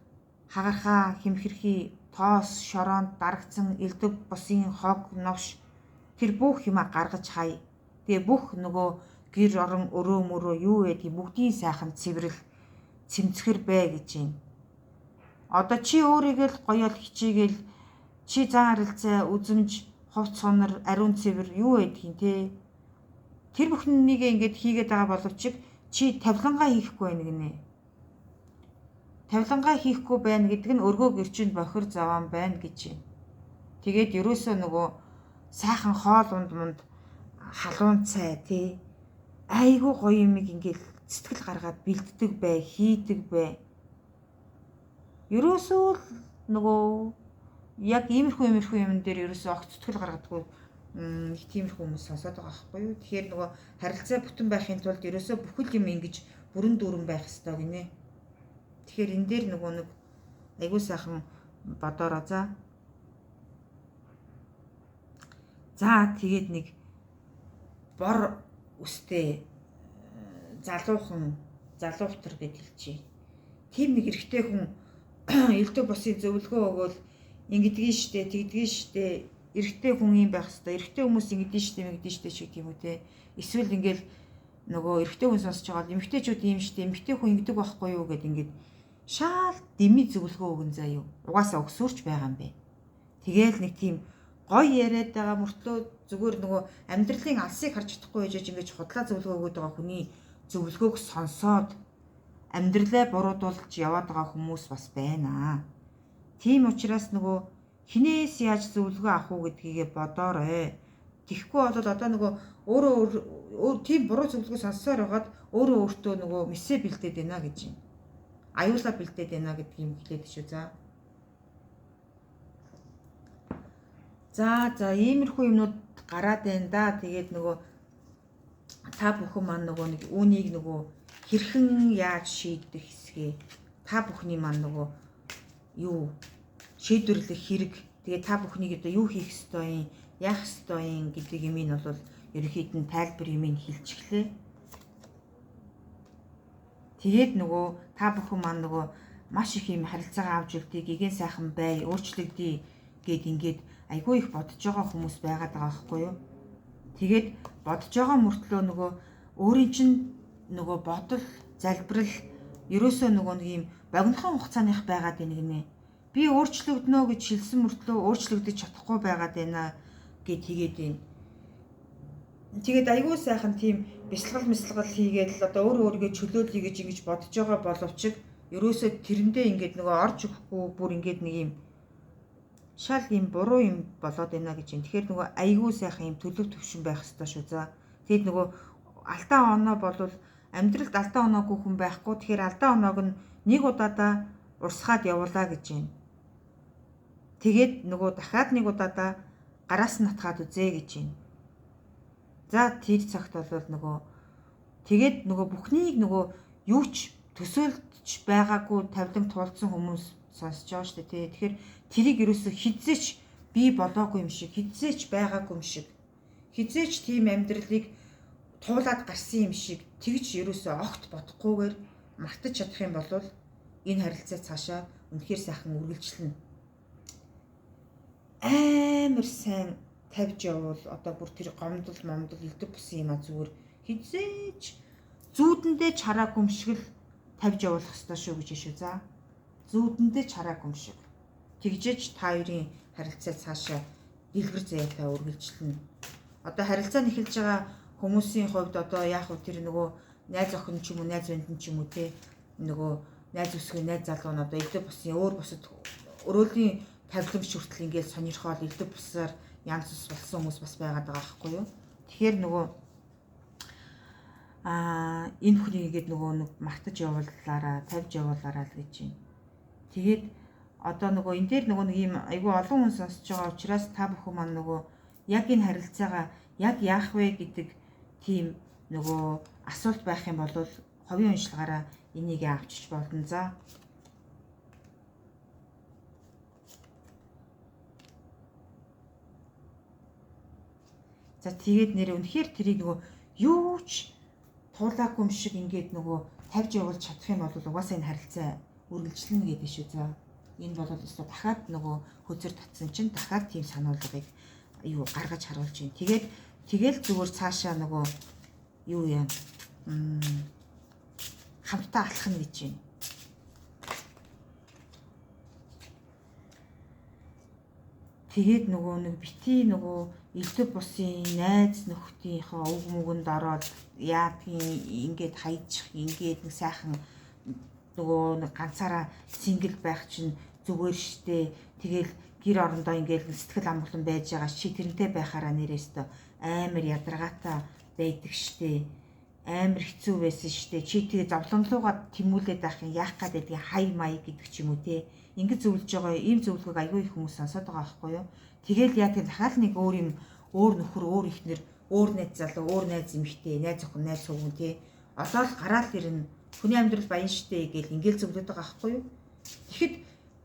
Speaker 1: хагархаа, хэмхэрхий, тоос, шороонд дарагдсан элдв бусын хог, новш тэр бүх юма гаргаж хай. Тэгээ бүх нөгөө гэр орон өрөө мөрөө юу байдгийг бүгдийн сайхан цэвэрл цэмцгэр бай гэж юм. Одоо чи өөрийгөө л гоёол хичээгээл чи зан харилцаа үзэмж хувц сонор ариун цэвэр юу байдгийг те. Тэр бүхнийг ингээд хийгээд байгаа боловч чи тавилангаа хийхгүй байна гинэ. Тавилангаа хийхгүй байна гэдэг нь өргөө гэрчинд бохир заваан байна гэж юм. Тэгээд ерөөсөө нөгөө сайхан хоол унд халуун цай тий айгүй гоё юм ингээл сэтгэл гаргаад бэлддэг бай, хийдэг бай. Ерөөсөө л нөгөө яг иймэрхүү юм дээр ерөөсөө огт сэтгэл гаргадаггүй их тиймэрхүү хүмүүс сонсоод байгаа байхгүй юу. Тэгэхээр нөгөө харилцаа бүтэн байхын тулд ерөөсөө бүхэл юм ингэж бүрэн дүүрэн байх ёстой гинэ. Тэгэхээр энэ дээр нөгөө нэг айгүй сайхан бодороо за. За тэгээд нэг бор үстэй залуухтар гэж хэлчихье. Тим нэг эрэгтэй хүн элдв босын зөвлөгөө өгөөл ингэдэгэн штэ, тэгдэгэн штэ. Эрэгтэй хүн юм байх хэвээр. Эрэгтэй хүмүүс ингэдэн штэ, мэгдэн штэ шиг тийм үү те. Эсвэл ингээл нөгөө эрэгтэй хүн сонсож байгаа бол эмэгтэйчүүд юм штэ, эмэгтэй хүн ингэдэг байхгүй юу гэд ингээд шаал дэмий зөвлөгөө өгөн заа юу. Угаасаа өгсөөрч байгаа юм бэ. Тэгээл нэг тийм гоё яриад байгаа мөртлөө зүгээр нөгөө амьдралын алсыг харж чадахгүй байж ингэж худлаа зөвлөгөө өгöd байгаа хүний зөвлөгөөг сонсоод амьдралаа буруудуулж яваад байгаа хүмүүс бас байна. Тийм учраас нөгөө хинээс яаж зөвлөгөө авах уу гэдгийг бодоорой. Тэгэхгүй бол одоо нөгөө өөрөө тийм буруу зөвлөгөө сонссоор байгаад өөртөө нөгөө мессеж бэлдээд байна гэж юм. Аюулаа бэлдээд байна гэдэг юм хэлээд шүү за. За иймэрхүү юмнууд гараад байна да. Тэгээд нөгөө та бүхэн маань нөгөө нэг үүнийг нөгөө хэрхэн яаж шийдэх хэсгээ та бүхний маань нөгөө юу шийдвэрлэх хэрэг. Тэгээд та бүхнийг одоо юу хийх ёстой юм, яах ёстой юм гэдэг юм нь бол ерөнхийд нь тайлбар юм хэлчихлээ. Тэгээд нөгөө та бүхэн маань нөгөө маш их юм харилцаагаа авч үлдээ, гигэн сайхан бай, өөрчлөгдөе гэд ингээд айгүй их бодож байгаа хүмүүс байгаад байгаа байхгүй юу? Тэгээд бодож байгаа мөртлөө нөгөө өөрийн чинь нөгөө бодол, залбирал ерөөсөө нөгөө нэг юм богинохон хугацааных байгаад байна гинэ. Би өөрчлөгдөнө гэж хэлсэн мөртлөө өөрчлөгдөж чадахгүй байгаад байна гэд тэгээд байна. Тэгээд айгүй сайхан тийм бясалгал хийгээд л одоо өөрийгөө чөлөөлье гэж ингэж бодож байгаа боловч ерөөсөө тэрэндээ ингээд нөгөө орж өгөхгүй бүр ингээд нэг юм шал юм буруу юм болоод байна гэж юм. Тэгэхээр нөгөө айгүй сайхан юм төлөв төвшин байх хэрэгтэй шүү за. Тэгэд нөгөө алдаа оноо болвол амьдралд алдаа оноогүй хүн байхгүй. Тэгэхээр алдаа оноог нь нэг удаадаа урсгаад явуулаа гэж юм. Тэгээд нөгөө дахиад нэг удаадаа гараас нь натгаад үзээ гэж юм. За тэр цагт бол нөгөө тэгээд нөгөө бүхнийг нөгөө юу ч төсөөлж байгаагүй тавилан туулсан хүмүүс сонсож байгаа шүү дээ. Тэгэхээр тэрийг ерөөсө хизээч би болоогүй юм шиг, хизээч байгаагүй юм шиг, хизээч тийм амьдралыг туулаад гарсан юм шиг тэгж ерөөсө огт бодохгүйгээр мартаж чадах юм бол энэ харилцаа цаашаа үнэхээр сайхан үргэлжлэнэ. Амар сайн тавьж явбал одоо бүр тэр гомдол элдв бусан юм а зүгээр хизээч зүүдэндээ чараагүй юм шиг л тавьж явуулах ёстой шүү гэж шүү за. Зүүдэндээ чараагүй юм шиг. Тэгжээж та хоёрын харилцаа цаашаа дэлгэр заяатай үргэлжлэнэ. Одоо харилцаа нэхэлж байгаа хүмүүсийн хувьд одоо яг тэр нөгөө найз охин ч юм уу, найз банд ч юм уу те нөгөө найз өсгөө найз залуу нь одоо элдв бусын өөр бусад өрөөлийн тавиланч хүртэл ингээд сонирхоод элдв бусаар янз бус болсон хүмүүс бас байгаад байгаа байхгүй юу. Тэгэхээр нөгөө энэ бүхнийг ингээд нөгөө нэг мартаж явуулаараа, тавьж явуулаараа л гэж юм. Тэгээд одоо нөгөө энэ дээр нөгөө нэг юм айгүй олон хүн сонсож байгаа учраас та бүхэн маань нөгөө яг энэ харилцаагаа яг яах вэ гэдэг тийм нөгөө асуулт байх юм бол ховын уншлагаараа энийг авчиж болно за. За тэгээд нэр үнэхээр тэрийг нөгөө юу ч туулаагүй юм шиг ингээд нөгөө тавьж явуулж чадах юм бол угаасаа энэ харилцаа үргэлжлэнэ гэдэг шүү за. Энэ бол өстой дахиад нөгөө хөзөр татсан чинь дахиад тийм сануулгыг юу гаргаж харуулж байна. Тэгэл зүгээр цаашаа нөгөө юу яа хамтдаа алхах нь гэж байна. Тэгээд нөгөө нэг бити нөгөө элдв бусын найз нөхдийнхөө уг мөгөнд ороод яадгийн ингээд хайчих ингээд нэг сайхан нөгөө нэг ганцаараа сингл байх чинь зүгээр штэ. Тэгэл гэр орондоо ингээд сэтгэл амгалан байж байгаа чи тэрнтэй байхаараа нэрээстөө амар ядаргаатай байдаг штэ. Амар хэцүү байсан штэ. Чи тэгээ зовлонлуугаад тэмүүлээд байх юм яах гээд байдгийг хай май гэдэг ч юм уу те. Ингээд зөвлөж байгаа ийм зөвлөгөөг аягүй их хүмүүс сонсоод байгаа байхгүй юу. Тэгэл яа тийм дахиад нэг өөр юм өөр нөхөр өөр ихнэр өөр найз залуу өөр найз эмэгтэй найз охин найз сувган те. Одоо л гараал ирнэ. Хүний амьдрал баян штэ гэл ингээл зөвлөд байгаа байхгүй юу. Тэгэхэд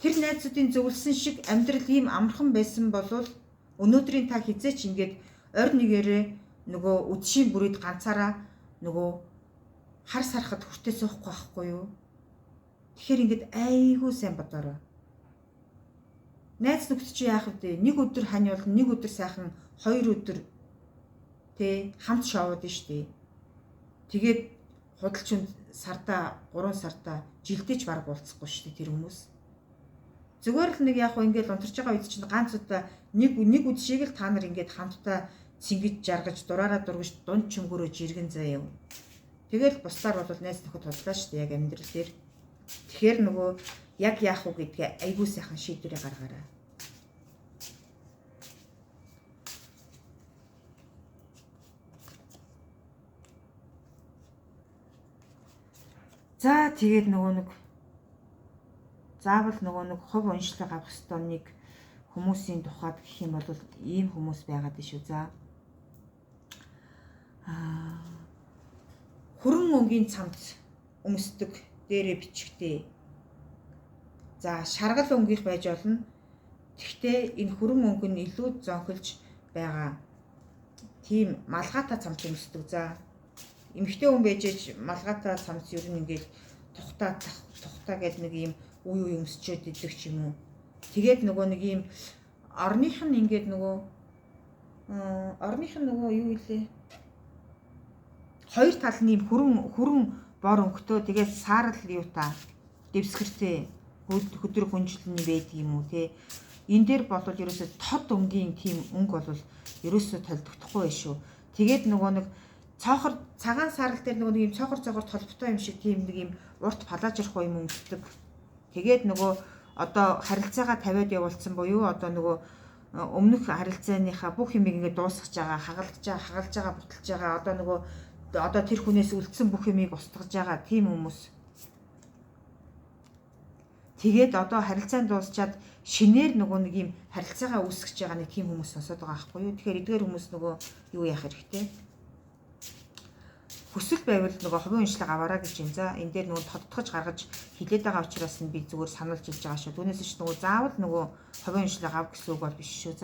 Speaker 1: тэр найзуудын зөвлөсөн шиг амьдрал ийм амархан байсан болвол өнөөдрийн та хизээч ингээд ойр нэгээрээ нөгөө үдшийн бүрийд ганцаараа нөгөө хар сарахад хүртээ суухгүй байхгүй юу. Тэгэхээр ингээд айгүй сайн бодорой. Найз нөхдөд чи яах вэ? Нэг өдөр хань болно, нэг өдөр сайхан, хоёр өдөр тэ хамт шоуд нь штэ. Тэгээд худалчинд сардаа 3 сардаа жилдэж баг уулзахгүй штэ тэр хүмүүс. Зүгээр л нэг яг ингээд унтарч байгаа үед чинь ганц удаа нэг үдшийг л та нар ингээд хамтдаа цингэж жаргаж дураараа дургаж дунд чөнгөрөөж иргэн заяа. Тэгэл бусдаар бол найз нөхөд тодлоо штэ яг амьдрал дээр. Тэгэхээр нөгөө яг яах вэ гэдгээ айгүй сайхан шийдвэрээ гаргаарай. За тэгээд нөгөө нэг заавал нөгөө нэг хувь уншлаг авах ёстой нэг хүмүүсийн тухайд гэх юм бол ийм хүмүүс байгаад шүү. За хөрөн өнгийн цамц өмсдөг дээрээ бичгтээ. За шаргал өнгөх байж болно. Тэгвэл энэ хөрөн өнгө нь илүү зонхилж байгаа тийм малгайтай цамц өмсдөг. За эмэгтэй хүн байжээж малгайтай цамц ер нь ингээд тухтаа гэдэг нэг юм уу өмсчээд идэг ч юм уу. Тэгээд нөгөө нэг юм орных нь ингээд нөгөө юу илээ. Хоёр тал нь юм хүрэн бор өнгөтэй тэгээд саарл юу та дэвсгэртэй хөдөр хүнжилний байдаг юм уу те. Энэ дээр бол ерөөсө тод өнгийн тийм өнгө бол ерөөсө толдогдохгүй шүү. Тэгээд нөгөө нэг цоохор цагаан саарл дээр нөгөө нэг юм цоохор толботой юм шиг тийм нэг юм урт палажрах юм өмсдөг. Тэгээд нөгөө одоо харилцаагаа тавиад явуулсан буюу одоо нөгөө өмнөх харилцааныхаа бүх юмыг ингээд дуусгаж байгаа, хагалж байгаа, буталж байгаа одоо нөгөө одоо тэр хүнээс үлдсэн бүх юмыг устгаж байгаа тийм хүмүүс. Тэгээд одоо харилцаанд дуусчаад шинээр нөгөө нэг юм харилцаагаа үүсгэж байгаа нэг тийм хүмүүс сонсоод байгаа байхгүй юу. Тэгэхээр эдгээр хүмүүс нөгөө юу яах хэрэгтэй? Хүсэл байвал нөгөө хувийн уншлаг аваарай гэж юм. За энэ дээр нөгөө тодтогч гаргаж хилээд байгаа учраас нь би зүгээр сануулж хэлж байгаа шүү. Түүнээс ч нөгөө заавал нөгөө хувийн уншлаг ав гэсэн үг бол биш шүү.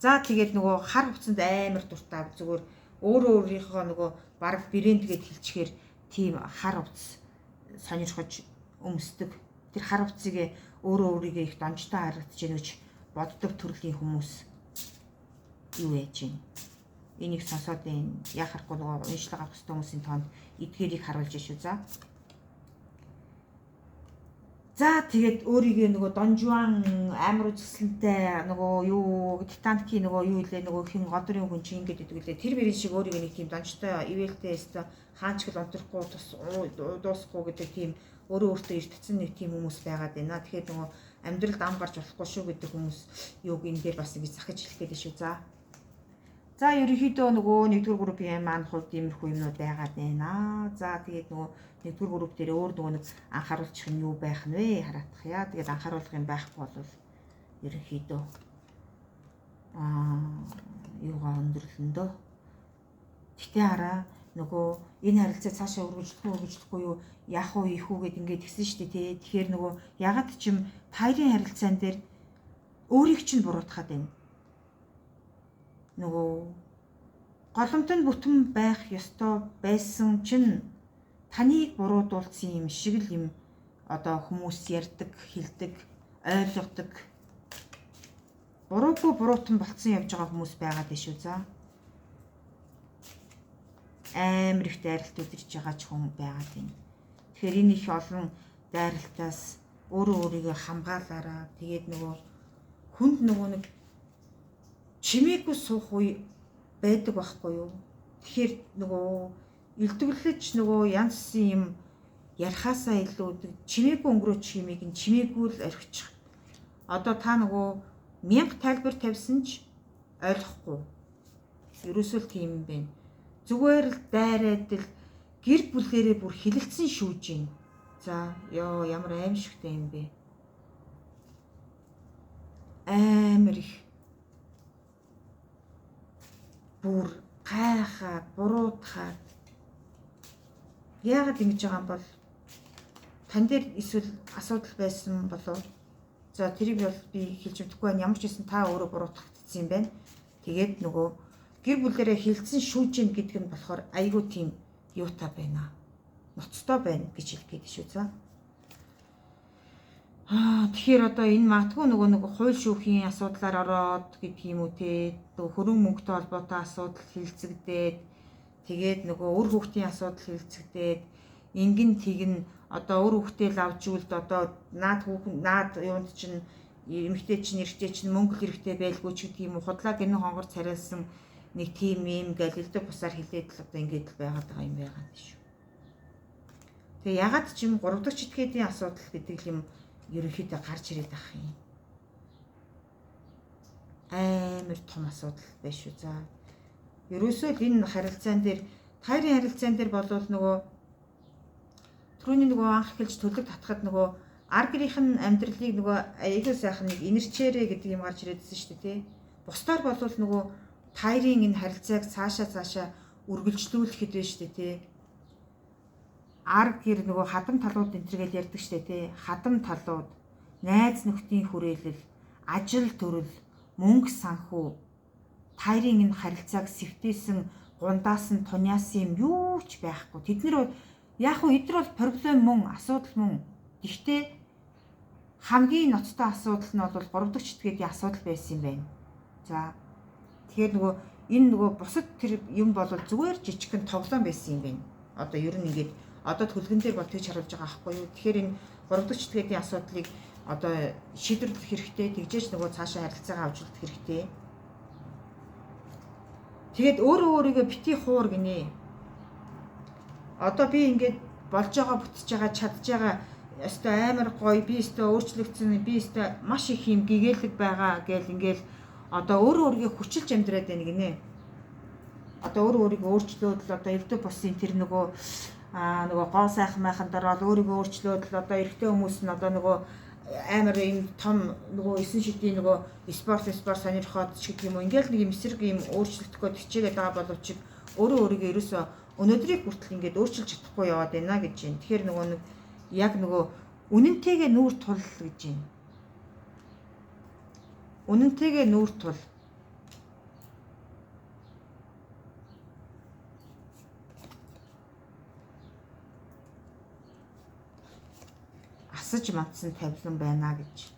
Speaker 1: За тэгээд нөгөө хар хувцанд амар дуртай зүгээр өөрийнхөө нөгөө баг брэндгээд хэлчихээр тийм хар хувцас сонирхож өмсдөг. Тэр хар хувцсыг өөрийгөө их донжтой харагдаж ийнөж боддог төрлийн хүмүүс юу яаж юм. Энийг сонсоод яа харахгүй нөгөө уншлаг авах хэвээр хүмүүсийн тоонд эдгээрийг харуулж шүү. За тэгээд өөрийгөө нөгөө донжуан амар үзэсгэлэнтэй нөгөө юу титаникийн нөгөө юу илээ нөгөө хин годрын хүн чинь ингэж идэг лээ. Тэр бэрийн шиг өөрийгөө нэг тийм донжтой ивэлтэй өстө хаанч гэл унтрахгүй дуусахгүй гэдэг тийм өөрөө өөртөө эртцсэн нэг тийм хүмүүс байгаад байна. Тэгэхээр нөгөө амьдралд ам гарч болохгүй шүү гэдэг хүмүүс юуг энэ дээр бас ингэж захиж хэлэх гээд шүү. За ерөнхийдөө нөгөө 1-р группийн маань хувьд иймэрхүү юмнууд байгаад байна. За тэгээд нөгөө 1-р групп дээр өөр нөгөө нэг анхааруулчих нь юу байх нь вэ? Хараадах яа. Тэгээд анхааруулах юм байхгүй бол ерөнхийдөө юугаа өндөрлөндөө. Гэтэ хараа нөгөө энэ харилцаа цаашаа үргэлжлэхгүй юу яах вэ ийх үү гэд ингээд гисэн штэ тий. Тэгэхээр нөгөө ягаад ч юм таарын харилцаан дээр өөрийг чинь буруутгаад байна. Нөгөө голомтон бүтэн байх ёстой байсан чинь таныг буруудуулсан юм шиг л юм одоо хүмүүс ярьдаг, хэлдэг, ойлгодог. Буруугүй буруутан болцсон явж байгаа хүмүүс байгаад байна шүү. За амар их дайралт өдөрж байгаа ч хүн байгаад байна. Тэгэхээр энэ их олон дайралтаас өөрийгөө хамгаалаараа тэгээд нөгөө хүнд нөгөө нэг чимээгүй суух үе байдаг байхгүй юу? Тэгэхээр нөгөө илтгэлж нөгөө янз бүрийн юм ярихаасаа илүү чимээгүй өнгөрөөч юмыг нь чимээгүй л орхичих. Одоо та нөгөө 1000 тайлбар тавьсан ч ойлгохгүй. Ерөөсөө л тийм юм байна. Зүгээр л дайраад л гэр бүлээрээ бүр хилэлцэн шүүж гин. За ёо ямар аимшигтай юм бэ. Амар их бүр гайхаад буруутахад яагаад ингэж байгаа юм бол тань дээр эсвэл асуудал байсан болов. За тэрийг бол би хэлж өгөхгүй байна. Ямар ч гэсэн та өөрөө буруутагдсан юм байна. Тэгээд нөгөө гэр бүлээрээ хилцэн шүүж гин гэдэг нь болохоор айгүй тийм юутай байна. Ноцтой байна гэж хэлгээд шүү за. Тэгэхээр одоо энэ магадгүй нөгөө хууль шүүхийн асуудлаар ороод гэдэг юм уу те. Хөрөнгө мөнгөтэй холбоотой асуудал хилцэгдээд тэгээд нөгөө үр хүүхдийн асуудал хилцэгдээд ингэн тэгн одоо үр хүүхдээ л авч үлд одоо наад юунд чинь эмэгтэй чинь эрэгтэй чинь мөнгө хэрэгтэй байлгүй ч гэдэг юм уу худлаа гинэн хонгор царайлсан нэг тийм юм гэлэлдэг бусаар хилээд л одоо ингэж л байгаад байгаа юм байгаа шүү. Тэгээ ягаад ч юм 3 дахь этгээдийн асуудал гэдэг юм ерөнхийдөө гарч ирээд байгаа юм. Амар том асуудал байна шүү. За. Ерөөсөө л энэ харилцаан дээр тайрын харилцаан дээр болвол нөгөө түрүүний нөгөө анх хэлж төлөг татхад нөгөө ар гэрийнхэн амьдралыг нөгөө аягүй сайхан нэг инэрчээрэ гэдэг юм гарч ирээдсэн шүү дээ тий. Бусдаар болвол нөгөө тайрын энэ харилцааг цаашаа үргэлжлүүлэхэд байна шүү дээ тий. Ар гэр нөгөө хадам талууд энэ төргээл ярьдаг шүү дээ тий. Хадам талууд, найз нөхдийн хүрээлэл, ажил төрөл, мөнгө санхүү тайрын энэ харилцааг сэвтээсэн гундаасан туняасан юм юу ч байхгүй. Тэд нар яг хөө эдгээр бол проблем мөн асуудал мөн. Гэхдээ хамгийн ноцтой асуудал нь бол 3 дахь этгээдийн асуудал байсан юм байна. За тэгэхээр нөгөө энэ нөгөө бусад тэр юм бол зүгээр жижигхэн тоглоом байсан юм байна. Одоо ер нь ингээд одоо төлгөн дээр бол тэгж харуулж байгаа аахгүй юу. Тэгэхээр энэ 3 дахь этгээдийн асуудлыг одоо шийдвэрлэх хэрэгтэй. Тэгжээч нөгөө цаашаа харилцаагаа авч үлдэх хэрэгтэй. Тэгээд өөрийгөө бити хуур гинэ. Одоо би ингээд болж байгаа бүтэж байгаа чадж байгаа өстой амар гоё би өстой өөрчлөгдсөн би өстой маш их юм гэгээлэг байгаа гэл ингээл одоо өөрийгөө хүчилж амьдраад байна гинэ. Одоо өөрийгөө өөрчлөөд л одоо элдв босын тэр нөгөө гоо сайхан майхан дараа л өөрийгөө өөрчлөөд л одоо эрэгтэй хүмүүс нь одоо нөгөө амар юм том нөгөө 9 шидийн нөгөө спорт сонирхоод ч гэдэг юм уу ингээл нэг юм эсрэг юм өөрчлөгдөхөө хичээгээд байгаа боловч өөрийгөө ерөөсөө өнөөдрийг хүртэл ингээд өөрчилж чадахгүй яваад байна гэж байна. Тэгэхээр нөгөө нэг яг нөгөө үнэнтэйгээ нүүр тул гэж байна. Үнэнтэйгээ нүүр тул. Асаж матсан тавилан байна гэж.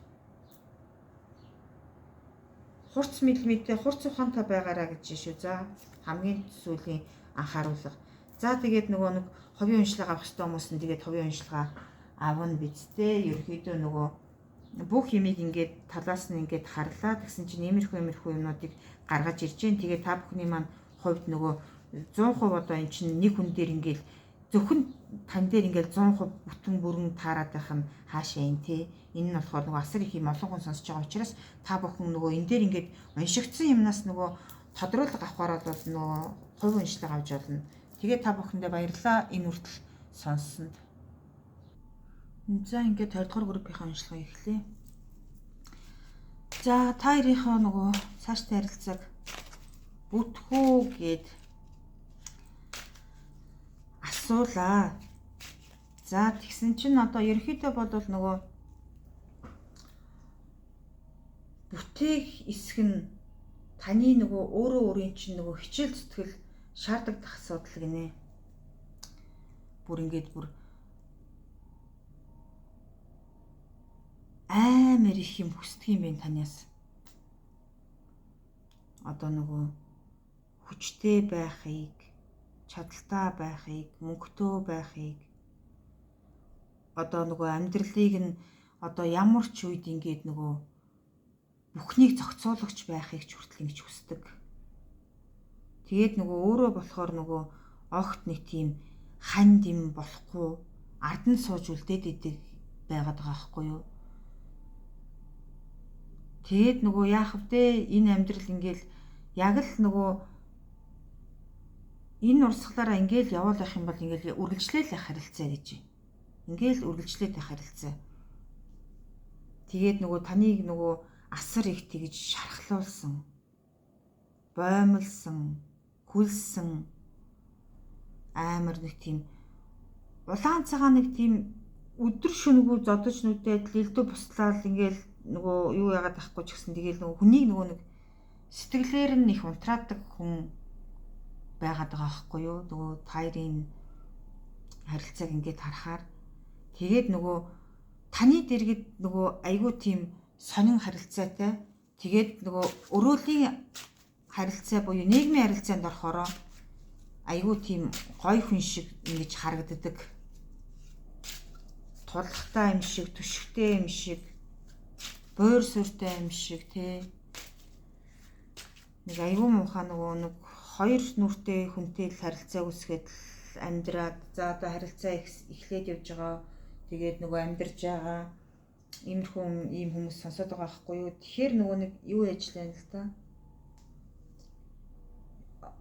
Speaker 1: Хурц мэлмэтэй хурц ухаантай байгаараа гэж шүү. За хамгийн сүүлийн анхааруулга. За тэгээд нөгөө нэг ховын уншлага авах хэрэгтэй хүмүүс нь тэгээд ховын уншлага авна бидтэй. Ерөөхдөө нөгөө бүх юмыг ингээд талаас нь ингээд харлаа. Тэгсэн чинь иймэрхүү юмнуудыг гаргаж ирж гэн. Тэгээд та бүхний маань хувьд нөгөө 100% одоо эн чинь нэг хүн дээр ингээд зөвхөн тань дээр ингээд 100% бүтэн бүрэн таарад байх нь хаашаа юм те. Энэ нь болохоор нөгөө асар их юм олон хүн сонсож байгаа учраас та бүхэн нөгөө энэ дээр ингээд уншигдсан юмнаас нөгөө тодруулга авахаар бол нөгөө хувь уншлага авч болно. Тэгээд та бүхэндээ баярлалаа энэ үртэл сонссонд. За ингээд 20 дугаар группийн уншлагыг эхлэе. За та хоёрынхоо нөгөө цааштай харилцааг бүтхүү гэд асуулаа. За тэгсэн чинь одоо ерөөхдөө бодвол нөгөө бүтээх эсэх нь таны нөгөө өөрийн чинь нөгөө хичээл зүтгэл шаардлагатай асуудал гинэ. Бүр ингээд бүр амар их юм хүсдэг юм байна танаас. Одоо нөгөө хүчтэй байхыг, чадaltaй байхыг, мөнгөтэй байхыг одоо нөгөө амьдралыг нь одоо ямар ч үед ингээд нөгөө бүхнийг зохицуулагч байхыг ч хүртэл ингэж хүсдэг. Тэгээд нөгөө өөрөө болохоор нөгөө огт нэг тийм ханд юм болохгүй ард нь сууж үлдээд идэг байгаад байгаа байхгүй юу. Тэгээд нөгөө яах вдэ энэ амьдрал ингээл яг л нөгөө энэ урсгалаараа ингээл явал байх юм бол ингээл үргэлжлээл байх харилцаа гэж байна. Ингээл үргэлжлээд байх харилцаа. Тэгээд нөгөө таныг нөгөө асар их тэгж шархлуулсан, боомлсон, хүлсэн амар нэг тийм улаан цагаан нэг тийм өдөр шөнөгүй зодож нүдээд лилдүү буслаад ингээл нөгөө юу яагаад ахгүй ч гэсэн тэгээд нөгөө хүнийг нөгөө нэг сэтгэлээр нь их унтраадаг хүн байгаад байгаа байхгүй юу. Нөгөө таарын харилцааг ингээд харахаар тэгээд нөгөө таны дэргэд нөгөө айгүй тийм сонин харилцаатай тэгээд нөгөө өрөөлийн харилцаа буюу нийгмийн харилцаанд орохороо айгүй тийм гой хүн шиг ингэж харагддаг. Тулхтай юм шиг, түшигтэй юм шиг, буур сүртэй юм шиг тий. Нэг айгүй муухай нөгөө нэг хоёр нүртэй хүнтэй л харилцаа үүсгээд амьдраад за одоо харилцаа эхлээд явж байгаа. Тэгээд нөгөө амьдарч байгаа иймэрхүү ийм хүмүүс сонсоод байгаа байхгүй юу. Тэгэхээр нөгөө нэг юу яжлаа л та.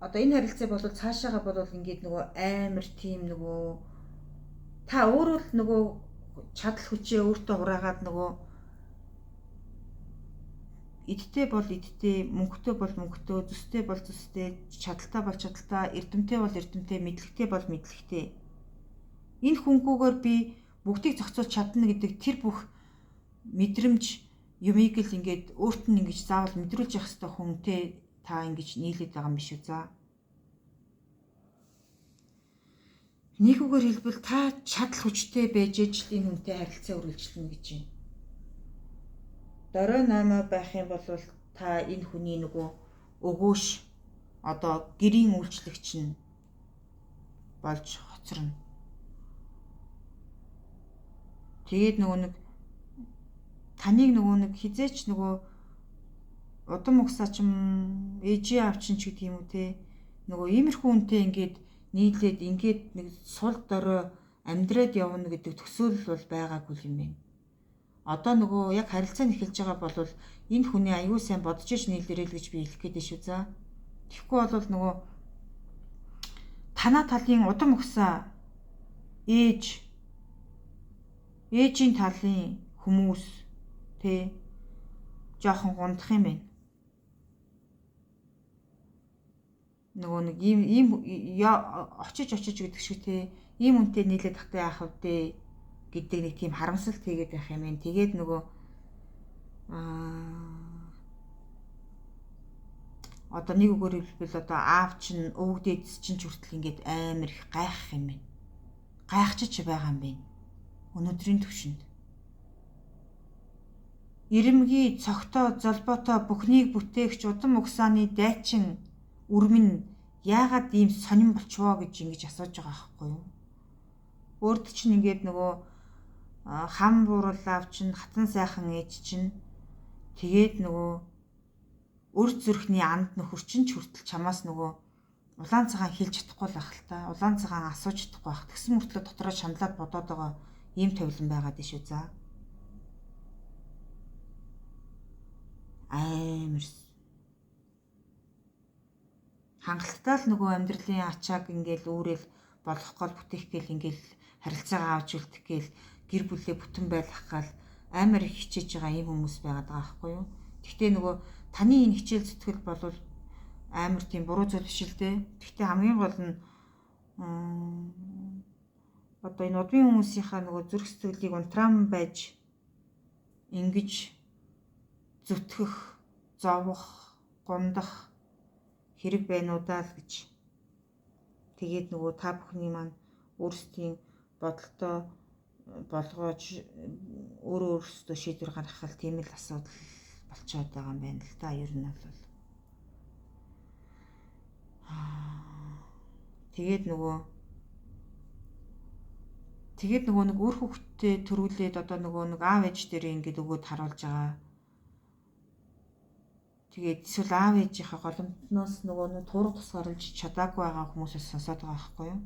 Speaker 1: Одоо энэ харилцаа бол цаашаага бол ингээд нөгөө амар тийм нөгөө та өөрөө л нөгөө чадал хүчээ өөртөө ураагаад нөгөө идтэй бол идтэй, мөнгөтэй бол мөнгөтэй, зүстэй бол зүстэй, чадaltaй бол чадaltaй, эрдэмтэй бол эрдэмтэй, мэдлэгтэй бол мэдлэгтэй. Энэ хүнгүүгээр би бүгдийг зохицуулж чадна гэдэг тэр бүх мэдрэмж юмыг л ингээд өөрт нь ингэж заавал мэдрүүлж явах хэрэгтэй хүнтэй та ингэж нийлээд байгаа юм биш үү за. Нэг үгээр хэлбэл та чадал хүчтэй байж ижил энэ хүнтэй харилцаа үргэлжлэнэ гэж байна. Дорой наймаа байх юм бол та энэ хүний нөгөө өгөөш одоо гэрийн үйлчлэгч нь болж хоцорно. Тэгээд нөгөө нэг таныг нөгөө нэг хизээч нөгөө удам угсаач юм ээжээ авчин ч гэдэг юм уу те нөгөө иймэрхүү үнтэй ингээд нийлээд ингээд нэг сул дорой амьдраад явна гэдэг төсөөлөл бол байгаагүй юм байна. Одоо нөгөө яг харилцаа нэхэлж байгаа бол энэ хүний аюул сайн бодож иж нийлэрэл гэж би хэлэх гээд шүү за. Тэгэхгүй бол нөгөө танаа талын удам угсаа ээжийн талын хүмүүс тэ жоохон гундах юм байна. Нөгөө нэг ийм очиж гэдэг шиг те ийм үнтэй нийлээд тахтай яах вэ гэдэг нэг тийм харамсалт хийгээд байх юм байна. Тэгээд нөгөө одоо нэг үгээр хэлбэл одоо аав чинь өвгдөөс чинь ч хүртэл ингээд амар их гайхах юм байна. Гайхчих байгаа юм байна. Өнөөдрийн төвшөнд ирэмгий цогтоо золботоо бүхнийг бүтээгч удам угсааны дайчин үрмэн яагаад ийм сонирн болчихвоо гэж ингэж асууж байгаа байхгүй юу? Өөрт чинь ингээд нөгөө хам буурал аав чинь хатан сайхан ээж чинь тэгээд нөгөө өр зүрхний анд нөхөр чинь ч хүртэл чамаас нөгөө улаан цагаан хэлж чадахгүй л ах л та. Улаан цагаан асууж чадахгүй бах. Тэгсэн мөртлөө дотроо шаналаад бодоод байгаа ийм тавилан байгаад шүү за. Амар хангалттай л нөгөө амьдралын ачааг ингээл үүрэл болох гол бүтээх гээл ингээл харилцаагаа авч үлдэх гээл гэр бүлээ бүтэн байлгах гал амар их хичээж байгаа ийм хүмүүс байгаад байгаа байхгүй юу. Гэхдээ нөгөө таны энэ хичээл зүтгэл бол амар тийм буруу зүйл биш л дээ. Гэхдээ хамгийн гол нь одоо энэ удмын хүмүүсийнхаа нөгөө зүрх сэтгэлийг унтраан байж ингэж зүтгэх, зовох, гундах хэрэг байна уу даа л гэж. Тэгээд нөгөө та бүхний маань өөрсдийн бодолтой болгоож өөрөө өөрсдөө шийдвэр гаргах тийм л асуудал болчиход байгаа юм байна л та. Ер нь бол тэгээд нөгөө нэг өөр хүүхдтэй төрүүлээд одоо нөгөө нэг аав ээж дээрээ ингээд өгөөд харуулж байгаа. Тэгээд эсвэл аав ээжийнхээ голомтноос нөгөө туурга тусгаарлаж чадаагүй байгаа хүмүүсээс сонсоод байгаа байхгүй юу?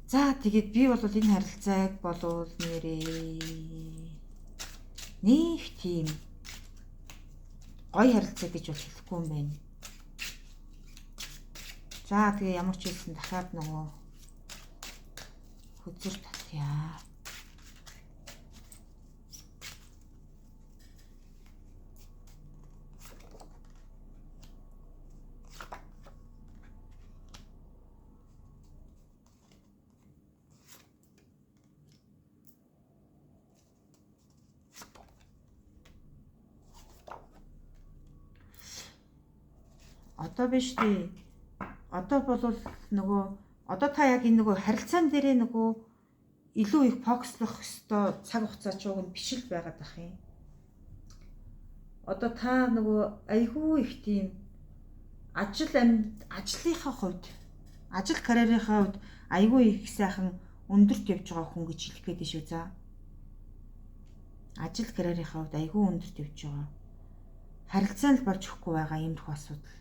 Speaker 1: За тэгээд би бол энэ харилцааг болвол нэрээ нэг тийм гоё харилцаа гэж бол хэлэхгүй юм байна. За тэгээ ямар ч хэлсэн дахиад нөгөө хүзэр татъя. Одоо биш тий. Одоо бол нөгөө одоо та яг энэ нөгөө харилцаан дээрээ нөгөө илүү их фокуслох ёстой цаг хугацаа ч уг нь биш л байгаад ах юм. Одоо та нөгөө айгүй их тийм ажлынхаа хувьд, ажил карьерийнхаа хувьд айгүй их сайхан өндөрт явж байгаа хүн гэж хэлэх гээд шүү за. Ажил карьерийнхаа хувьд айгүй өндөрт явж байгаа. Харилцаан л болж өгөхгүй байгаа иймэрхүү асуудал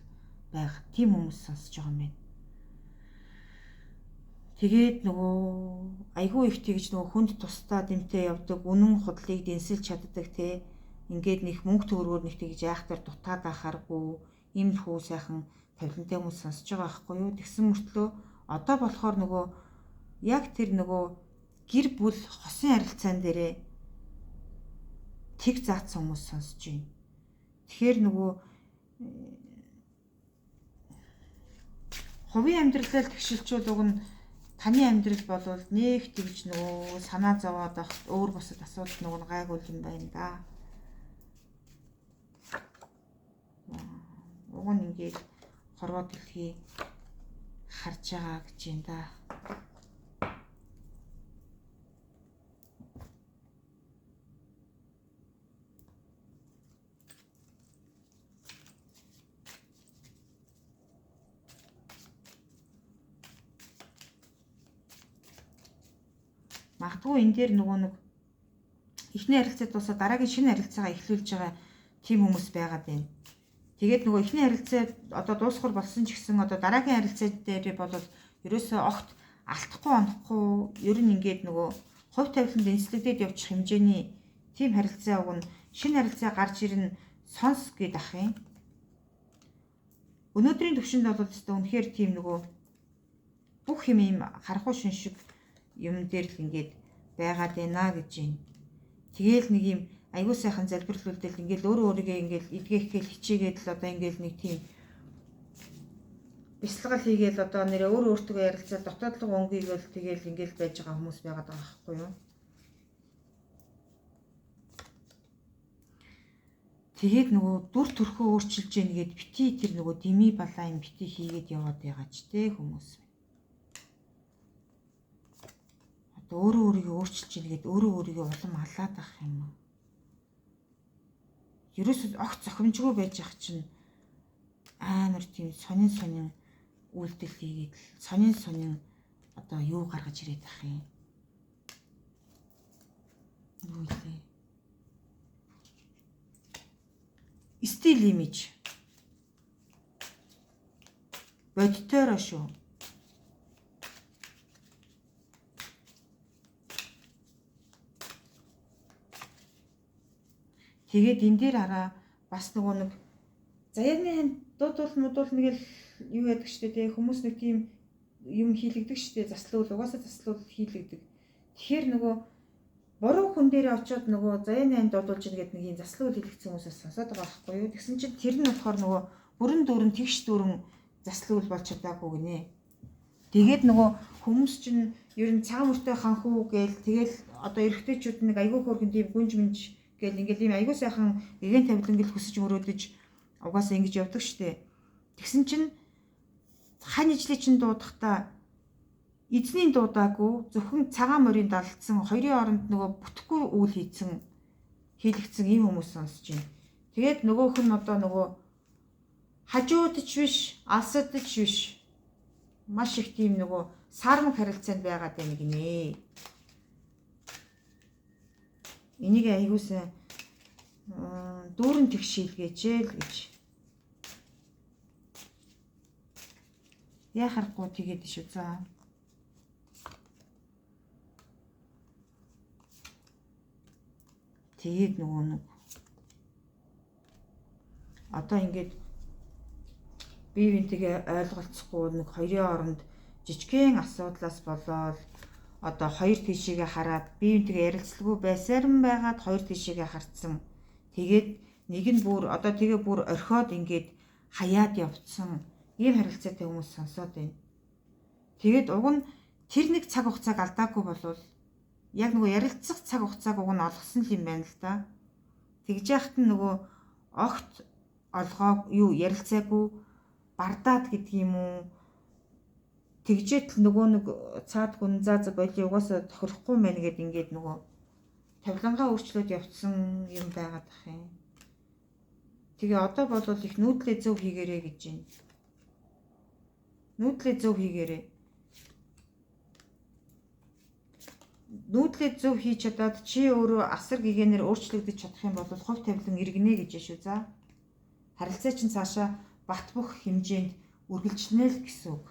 Speaker 1: байх. Тийм хүмүүс сонсож байгаа юм байна. Тэгээд нөгөө айгүй их тэгж нөгөө хүнд тусдаа дэмтэй явдаг, үнэн худлыг дэнсэлж чаддаг те. Ингээд нэг мөнгө төгрөгөөр нэг тэгж яахтар дутаад ахааргүй иймэрхүү сайхан тавилантай хүмүүс сонсож байгаа байхгүй юу? Тэгсэн мөртлөө одоо болохоор нөгөө яг тэр нөгөө гэр бүл хосын харилцаан дээрээ тэг заацсан хүмүүс сонсож байна. Тэгэхээр нөгөө хувийн амьдралаа тэгшилчүүл уг нь таны амьдрал болвол нэг тэгж нөгөө санаа зовоод авах өөр бусад асуудал нөгөө гайгүй юм байна да. Уг нь ингээд хорвоо дэлхий харж байгаа гэж юм да. Магадгүй энэ дээр нөгөө нэг эхний харилцаа дуусаад дараагийн шинэ харилцаагаа эхлүүлж байгаа тийм хүмүүс байгаад байна. Тэгээд нөгөө эхний харилцаа одоо дуусгар болсон ч гэсэн одоо дараагийн харилцаа дээр бол ерөөсөө огт алдахгүй онохгүй ер нь ингээд нөгөө хувь тавиланд энслэгдээд явчих хэмжээний тийм харилцаа уг нь шинэ харилцаа гарч ирнэ сонс гэд ах юм. Өнөөдрийн төвшөнд бол өстой үнэхээр тийм нөгөө бүх юм харахгүй шин шиг юм дээр л ингээд байгаад байна гэж байна. Тэгээл нэг юм аягүй сайхан залбирлуулдэл ингээд өөрөө өөрийгөө ингээд эдгээх гээл хичээгээд л одоо ингээд нэг тийм бясалгал хийгээл одоо нэрээ өөрөө өөртөө ярилцаад дотоодлого өнгөйгөл тэгээл ингээд байж байгаа хүмүүс байгаад байгаа байхгүй юу? Тэгээд нөгөө дүр төрхөө өөрчилж яах гээд бити тэр нөгөө дими балаа юм бити хийгээд яваад байгаа ч те хүмүүс. Өөрөө өөрийгөө өөрчилж ийгээд өөрөө өөрийгөө улам алаад ах юм уу? Ерөөсөө огт зохимжгүй байж ах чинь амар тийм сонин үйлдэл хийгээд сонин одоо юу гаргаж ирээд ах юм. Юу вэ? Стил имиж. Бодтойроо шүү. Тэгээд энэ дээр хараа бас нөгөө нэг заяаны дуудуулна гэл юу яадаг штэ тий хүмүүс нэг тийм юм хийлэгдэг штэ заслуул угаасаа заслуул хийлэгдэг. Тэгэхээр нөгөө буруу хүн дээр очиод нөгөө заяаны дуудуулж ингээд нэг юм заслуул хийлэгдсэн хүмүүсээс сонсоод байгаа байхгүй юу? Тэгсэн чинь тэр нь болохоор нөгөө бүрэн дүүрэн тэгш дүүрэн заслуул болж чадаагүй гинэ. Тэгээд нөгөө хүмүүс чинь ер нь цагаан мөртэй ханхуу гээл тэгэл одоо эрэгтэйчүүд нэг айгүй хөөрхөн тийм гүнж минж гэл ингээл ийм аягүй сайхан эгийн тавилан гэл хүсэж мөрөөдөж угаасаа ингэж явдаг штэ. Тэгсэн чинь хань ижлий чинь дуудахдаа эзний дуудаагүй зөвхөн цагаан морийн далдсан хоёрын оронд нөгөө бүтэхгүй үйл хийлэгдсэн ийм хүмүүс сонсож байна. Тэгээд нөгөөх нь одоо нөгөө хажууд ч биш, алсад ч биш. Маш их тийм нөгөө сармаг харилцаанд байгаад байна гинэ. Энийг аягуулсан дүүрэн тэгш шилгээжээ л гэж. Яхахгүй тэгээд шүү за. Тэгээд нөгөө нэг одоо ингээд бие биентэйгээ ойлголцохгүй нэг хоёрын оронд жижигхэн асуудлаас болоод одоо хоёр тишээгээ хараад бие биентэйгээ ярилцлагагүй байсаран байгаад хоёр тишээгээ харцсан. Тэгээд нэг нь бүр одоо тэгээ бүр орхиод ингээд хаяад явцсан. Ийм харилцаатай хүмүүс сонсоод байна. Тэгээд уг нь тэр нэг цаг хугацааг алдаагүй болвол яг нөгөө ярилцах цаг хугацааг уг нь олгосон юм байна л да. Тэгж яхад нь нөгөө огт олгоог юу ярилцаагүй бардаад гэдэг юм уу? Тэгжээд нөгөө нэг цаад гүн заа боли угаасаа тохирохгүй мэн гэд ингээд нөгөө тавилангаа өөрчлөөд явцсан юм байгаад ах юм. Тэгээ одоо бол их нүүдлээ зөв хийгэрээ гэж байна. Нүүдлээ зөв хийгэрээ. Нүүдлээ зөв хийж чадаад чи өөрөө асар гэгээнээр өөрчлөгдөж чадах юм бол хувь тавилан иргэнэ гэж шүү за. Харилцаа чинь цаашаа бат бөх хэмжээнд үргэлжлэнэ л гэсэн үг.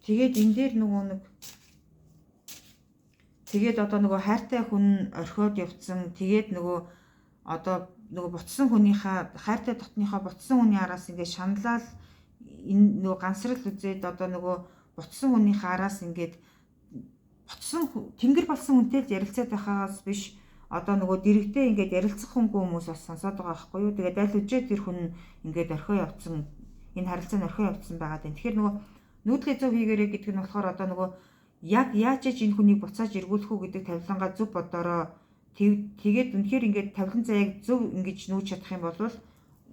Speaker 1: Тэгээд энэ дээр нөгөө нэг тэгээд одоо нөгөө хайртай хүн орхиод явцсан. Тэгээд нөгөө одоо нөгөө буцсан хүнийхээ хайртай дотныхоо буцсан хүний араас ингээд шаналал энэ нөгөө гансрал үзээд одоо нөгөө буцсан хүнийхээ араас ингээд буцсан тэнгэр болсон хүнтэй л ярилцаад байхаас биш одоо нөгөө дэрэгтэй ингээд ярилцах хүмүүс бас сонсоод байгаа байхгүй юу. Тэгээд аль үжээ тэр хүн ингээд орхио явцсан энэ харилцаа нь орхио явцсан байгаа дээ. Тэгэхээр нөгөө нүүдлээ зөв хийгэрээ гэдэг нь болохоор одоо нөгөө яг яаж ч энэ хүнийг буцааж эргүүлэх үү гэдэг тавилангаа зөв бодороо тэгээд үнэхээр ингээд тавилан заяаг зөв ингэж нүүж чадах юм бол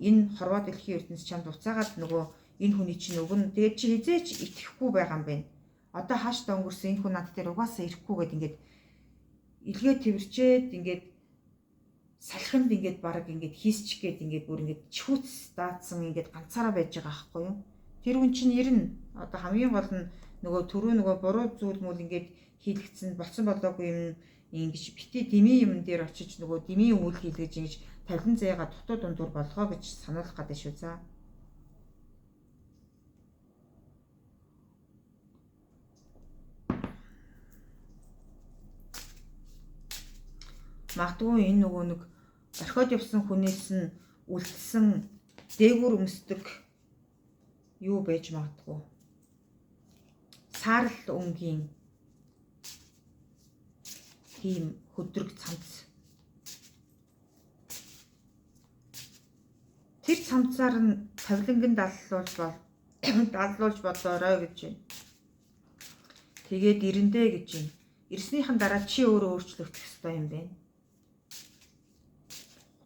Speaker 1: энэ хорвоо дэлхийн ертөнц чамд буцаагаад нөгөө энэ хүний чинь өгнө. Тэгээд чи хизээч итгэхгүй байгаа юм байна. Одоо хааштай өнгөрсөн энэ хүн над дээр угаасаа ирэхгүй гэд ингээд илгээ тэрчээд ингээд салхинд ингээд баг ингээд хийсчих гээд ингээд бүр ингээд чихүүц даацсан ингээд ганцаараа байж байгаа байхгүй юу. Тэр хүн чинь ирнэ. Одоо хамгийн гол нь нөгөө түрүү нөгөө буруу зүйл мөл ингээд хийлгэцэн болсон болоогүй юм ингэж бити дими юм дээр очиж нөгөө дими үйл хийлгэж ингэж тавилан заяага дутуу дундуур болгоо гэж сануулах гэдэг шүү за. Магадгүй энэ нөгөө нэг орхиод явсан хүнээс нь үлдсэн дээгүүр өмсдөг юу байж магадгүй. Саарл өнгийн тийм хөдрөг цамц. Тэр цамцаар нь тавилангын даллуулж бодоорой гэж байна. Тэгээд ирэндээ гэж байна. Ирснийхэн дараа чи өөрөө өөрчлөгдөх ёстой юм байна.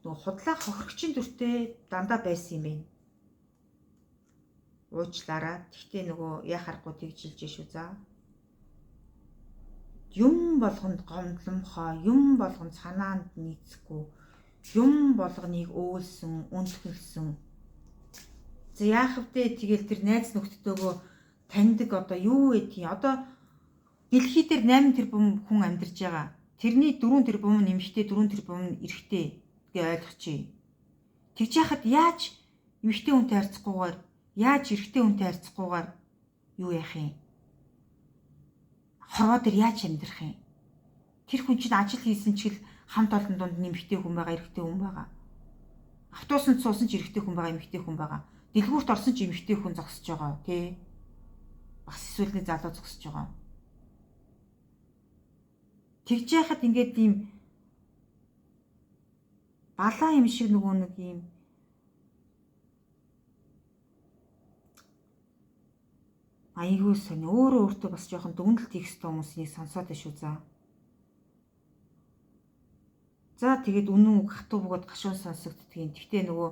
Speaker 1: Нөгөө худлаа хохирогчийн дүртэй дандаа байсан юм байна. Уучлаарай. Тэгтээ нөгөө яхахгүй тэгжилж шүү за. Юм болгонд гомдломхоо, юм болгонд санаанд нийцэхгүй, юм болгоныг өөлсөн, өнтгөлсөн. За яах вэ? Тэгэл тэр найз нөхдөдөө таньдаг одоо юу вэ тий? Одоо дэлхий дээр 8 тэрбум хүн амьдарч байгаа. Тэрний 4 тэрбум нь эмэгтэй, 4 тэрбум нь эрэгтэй гэж ойлгочихъя. Тэгж яхад яаж эмэгтэй хүнтэй харьцахгүйгээр, яаж эрэгтэй хүнтэй харьцахгүйгээр юу яах юм? Хорвоо дээр яаж амьдрах юм? Тэр хүн чинь ажил хийсэн ч гэл хамт олон донд эмэгтэй хүн байгаа, эрэгтэй хүн байгаа. Автобусанд суусан ч эрэгтэй хүн байгаа, эмэгтэй хүн байгаа. Дэлгүүрт орсон ч эмэгтэй хүн зогсож байгаа, тий? Бас эсвэл нэг залуу зогсож байгаа. Тэгж яхад ингээд ийм балаа юм шиг нөгөө нэг ийм айгүй сони өөрөө өөртөө бас жоохон дүгнэлт хийх ёстой хүмүүсийг сонсоод байна шүү за. За тэгээд үнэн үг хатуу бөгөөд гашуун сонсогддгийн. Тэгтээ нөгөө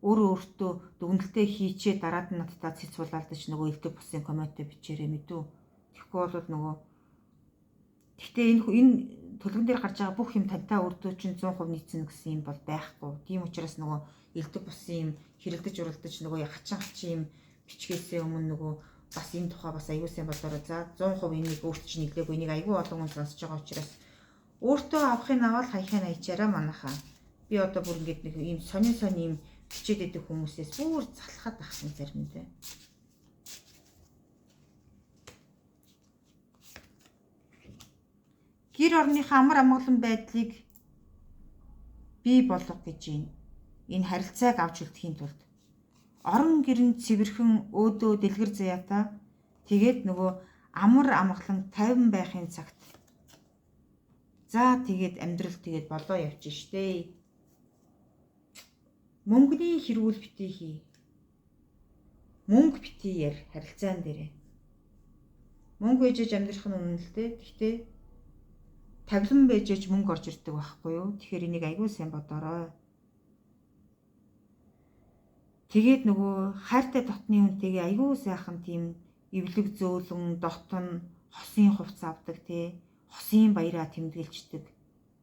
Speaker 1: өөрөө өөртөө дүгнэлтээ хийчээ дараад нь надтай цэцүүлэлдэж нөгөө элдв бусын комментээ бичээрэй мэдүү. Тэгэхгүй бол нөгөө тэгтээ энэ төлгөн дээр гарч байгаа бүх юм тантай өрдөө чинь 100% нийцнэ гэсэн юм бол байхгүй. Тийм учраас нөгөө элдв бусын юм хэрэлдэж уралдаж нөгөө хачин юм бичгээсээ өмнө нөгөө бас энэ тухай бас аюу сайн болоорой. За 100% энийг өөрт чинь нэглээгүй. Энийг аюу олон хүн сонсож байгаа учраас Өөртөө авахын аваад хаяхын аячаараа манайхаа. Би одоо бүр ингэж нэг ийм сонин ийм хичээд идэх хүмүүсээс бүр залхаад ахсан заримдаа. Гэр орныхаа амар амгалан байдлыг бий болгох гэж байна. Энэ харилцааг авч үлдэхийн тулд орон гэрэн цэвэрхэн өөдөө дэлгэр заяатаа тэгээд нөгөө амар амгалан тайван байхын цагт за тэгээд амьдрал тэгээд болоо явчих штэ. Мөнгөний хэрүүл битгий хий. Мөнгө битгий яар харилцаан дээрээ. Мөнгө ээжэж амьдрах нь үнэнтэй. Гэхдээ тавилан бэжэж мөнгө орж ирдэг байхгүй юу? Тэгэхээр энийг аягүй сайн бодорой. Тэгээд нөгөө хайртай дотны хүнтэйгээ аягүй сайхан тийм эвлэг зөөлөн дотн хосын хувц авдаг те. Хосын баяраа тэмдэглэждэг.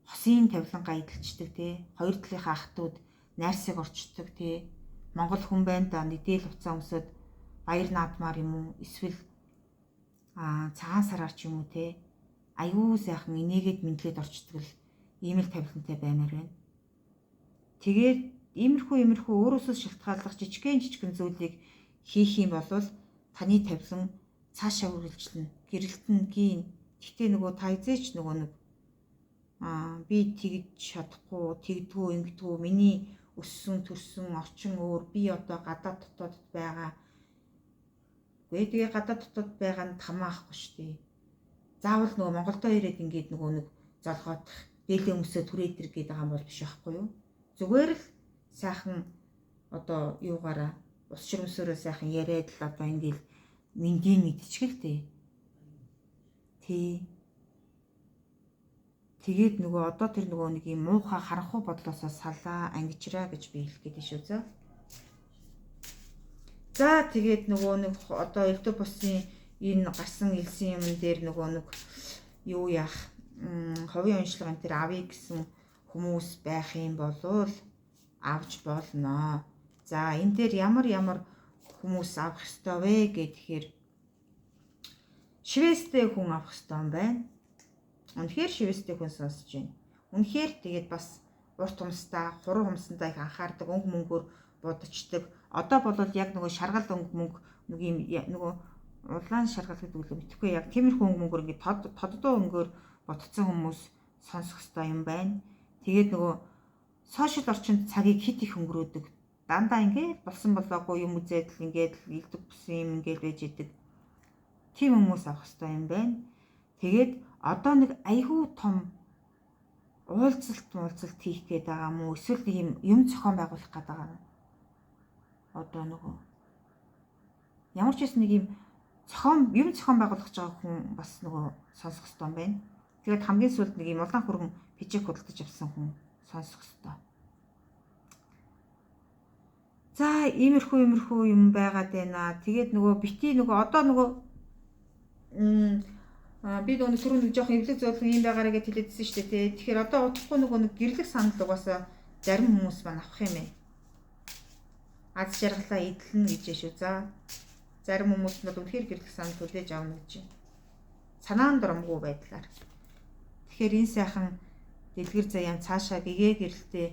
Speaker 1: Хосын тавилангаа эдэлждэг те. Хоёр талынхаа ахтууд найрсаг орчдөг те. Монгол хүн байна да нэдээл уцаа өмсөд баяр наадмаар юм уу? Эсвэл цагаан сараар ч юм уу те. Аягүй сайхан инээгээд мэдлээд орчдөг л ийм л тавилантай баймаар байна. Тэгээд иймэрхүү өөрөөсөө шалтгааллах жижигхэн зүйлийг хийх юм бол таны тавилан цаашаа үргэлжлэнэ. Гэрэлтэн гин. Гэхдээ нөгөө та эзээч нөгөө нэг би тэгж чадахгүй, тэгдгүү, ингэдгүү, миний өссөн, төрсөн, орчин өөр, би одоо гадаад дотоод байгаа. Тэгээ гадаад дотоод байгаа нь тамаахгүй шүү дээ. Заавал нөгөө Монголдо ирээд ингээд нөгөө нэг золгоодох, дээлээ өмсөө түрээ идэр гээд байгаа юм бол биш байхгүй юу? Зүгээр л сайхан одоо юугаараа ус ширмсөөрөө сайхан яриад л одоо ингээд миндийн мэдчихэлтэй. Тэгээд нөгөө одоо тэр нөгөө нэг юм муухай харанхуй бодлосоо салаа ангижраа гэж би хэлэх гээд шүү зөө. За тэгээд нөгөө нэг одоо элдв бусын энэ гарсан илсэн юм дээр нөгөө нэг юу яах ховын онцлогын тэр авъя гэсэн хүмүүс байх юм болвол авч болно. За энэ дээр ямар хүмүүс авах ёстой вэ гэхээр шивэстэй хүн авах ёстой юм байна. Үнэхээр шивэстэй хүн сонсож байна. Үнэхээр тэгээд бас урт хумстай, хуруу хумсантай их анхаардаг, өнгө мөнгөөр будачдаг. Одоо бол яг нөгөө шаргал өнгө мөнгө нэг юм нөгөө улаан шаргал гэдэг үг мэдэхгүй яг тиймэрхүү өнгө мөнгөөр ингээд тоддоо өнгөөр ботцсон хүмүүс сонсох ёстой юм байна. Тэгээд нөгөө сошиал орчинд цагийг хит их өнгөрөөдөг. Дандаа ингээд болсон болоогүй юм үзээд л ингээд илдэг бүсэн юм ингээд байж идэг. Тийм хүмүүс авах ёстой юм байна. Тэгээд одоо нэг айгүй том уулзалт хийх гээд байгаа юм уу? Эсвэл нэг юм зохион байгуулах гээд байгаа юм. Одоо нөгөө ямар ч юм нэг юм зохион байгуулах гэж байгаа хүн бас нөгөө сонсох ёстой юм байна. Тэгээд хамгийн сүүлд нэг юм улаан хөргөн пижак худалдаж авсан хүн сонсох ёстой. За иймэрхүү юм байгаад байна. Тэгээд нөгөө бити нөгөө одоо нөгөө би нөгөө түрүүнд жоохон эвлэг зөөлөн юм байгаарэ гэж хэлээдсэн шүү дээ. Тэгэхээр одоо удахгүй нөгөө нэг гэрлэх санал угаасаа зарим хүмүүс маань авах юм ээ. Аз жаргалаа идэлнэ гэж шүү. За зарим хүмүүс нь бол үнэхээр гэрлэх санал хүлээж авна гэж байна. Санаан доромгүй байдлаар. Тэгэхээр энэ сайхан дэлгэр заяам цаашаа гэгээ гэрэлтэй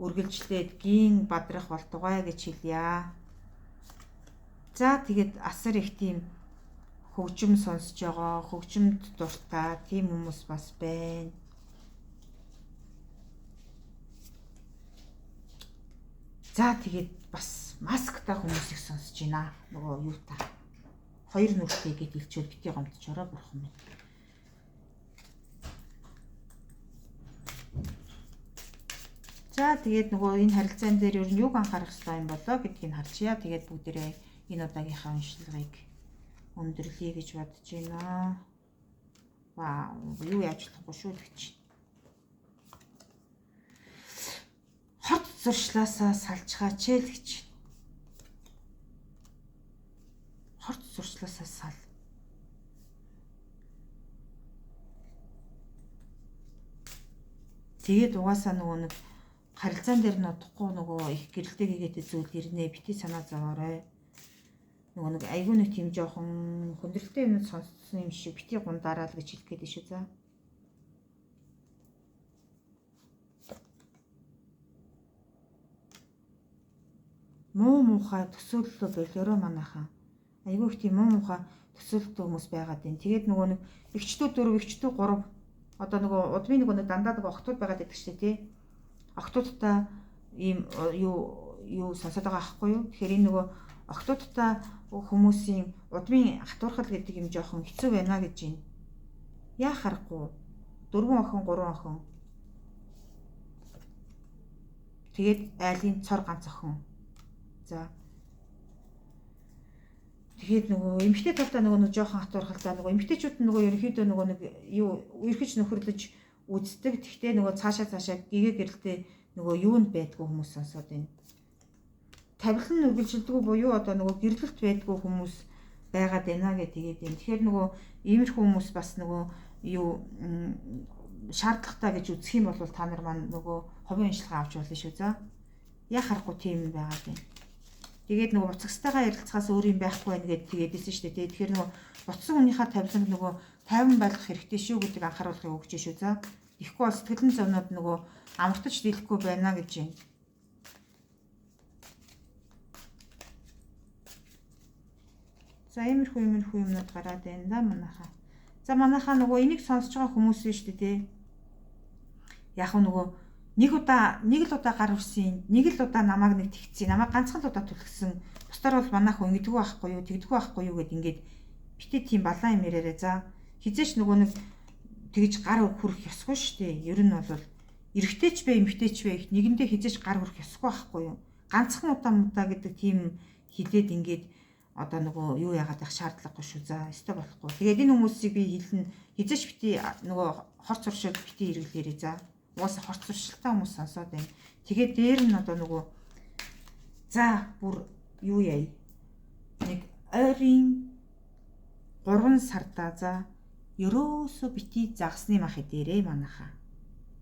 Speaker 1: үргэлжлээд гин бадрах болтугай гэж хэлье. За тэгээд асар их тийм хөгжим сонсож байгаа, хөгжимд дуртай тийм хүмүүс бас байна. За тэгээд бас масктай хүмүүсийг сонсож байна. Нөгөө юу та. Хоёр нүртэй гэд илчүүл бити гомдчороо бурхан минь. За тэгээд нөгөө энэ харилцаан дээр ер нь юг анхаарах хэрэгтэй юм болоо гэдгийг харчия. Тэгээд бүгдээрээ энэ удаагийнхаа уншлагыг өндөрлөе гэж бодож байна. Вау, юу яаж болохгүй шүү гэж. Хот зуршлаасаа салчгаач л гэж. Хот зуршлаасаа сал. Тэгээд угаасаа нөгөө нэг харилцаан дээр нутахгүй нөгөө их гэрэлтэй хийгээд зүйл ирнэ бити санаа зовоорой. Нөгөө нэг айгүй нэг тийм жоохон хүндрэлтэй юм сонссон юм шиг бити гундараа л гэж хэлэх гээд шүү за. муу муухай төсөөллөө болоороо манайхан. Айгүй их тийм муу муухай төсөөлөлтөө хүмүүс байгаад байна. Тэгээд нөгөө нэг эгчдүүд 4, эгчдүүд 3 одоо нөгөө удмын нөгөө дандаа нөгөө охтууд байгаад байдаг шүү дээ тий. Охтуудтай ийм юу сонсоод байгаа байхгүй юу? Тэгэхээр энэ нөгөө охтуудтай хүмүүсийн удмын хатуурхал гэдэг юм жоохон хэцүү байна гэж байна. Яа харахгүй 4 охин 3 охин. Тэгээд айлын цор ганц охин. За. Тэгээд нөгөө эмэгтэй талдаа нөгөө жоохон хатуурхалтай нөгөө эмэгтэйчүүд нь нөгөө ерөнхийдөө нөгөө нэг юу үерхэж нөхөрлөж үздэг. Тэгтээ нөгөө цаашаа гэгээ гэрэлтэй нөгөө юунд байдгүй хүмүүс сонсоод байна. Тавилан үргэлжилдэггүй буюу одоо нөгөө гэрлэлт байдгүй хүмүүс байгаад байна гэж тэгээд байна. Тэгэхээр нөгөө иймэрхүү хүмүүс бас нөгөө юу шаардлагатай гэж үзэх юм бол та нар маань нөгөө ховын уншилгаа авч болно шүү. За. Яа харахгүй тийм байгаад байна. Тэгээд нөгөө буцагстайгаа ярилцахаас өөр юм байхгүй байх гэдээ тэгээдсэн шүү дээ. Тэгэхээр нөгөө буцсан хүнийхээ тавиланд нөгөө тайван байлгах хэрэгтэй шүү гэдэг анхааруулгыг өгч шүү. За. Ихгүй бол сэтгэлэн зовнууд нөгөө амартаж дийлэхгүй байна гэж байна. За иймэрхүү юмнууд гараад байна да манайхаа. За манайхаа нөгөө энийг сонсож байгаа хүмүүс биш үү те. Яг нөгөө нэг л удаа гар үрсэн, нэг л удаа намайг нэг тэгцээ, намайг ганцхан л удаа түлхсэн. Бусдаар бол манайхан ингэдэггүй байхгүй юу, тэгдэггүй байхгүй юу гэд ингээд битээ тийм балаан юм яриараа за. Хизээч нөгөө нэг тэгж гар хүрэх ёсгүй шүү дээ. Ер нь бол эрэгтэйч бэ, эмэгтэйч бэ нэгэндээ хизээч гар хүрэх ёсгүй байхгүй юу. Ганцхан удаа гэдэг тийм хилээд ингээд одоо нөгөө юу яагаад байх шаардлагагүй шүү. За, өстой болохгүй. Тэгээд энэ хүмүүсийг би хэлнэ. Хизээч бити нөгөө хорц уршил бити хэрэглээрээ за. Уусаа хорц уршилтай хүмүүс сонсоод байна. Тэгээд дээр нь одоо нөгөө за бүр юу яа. Нэг ойрын 3 сарда за ерөөсө бити загсны мах дээрээ манайхаа.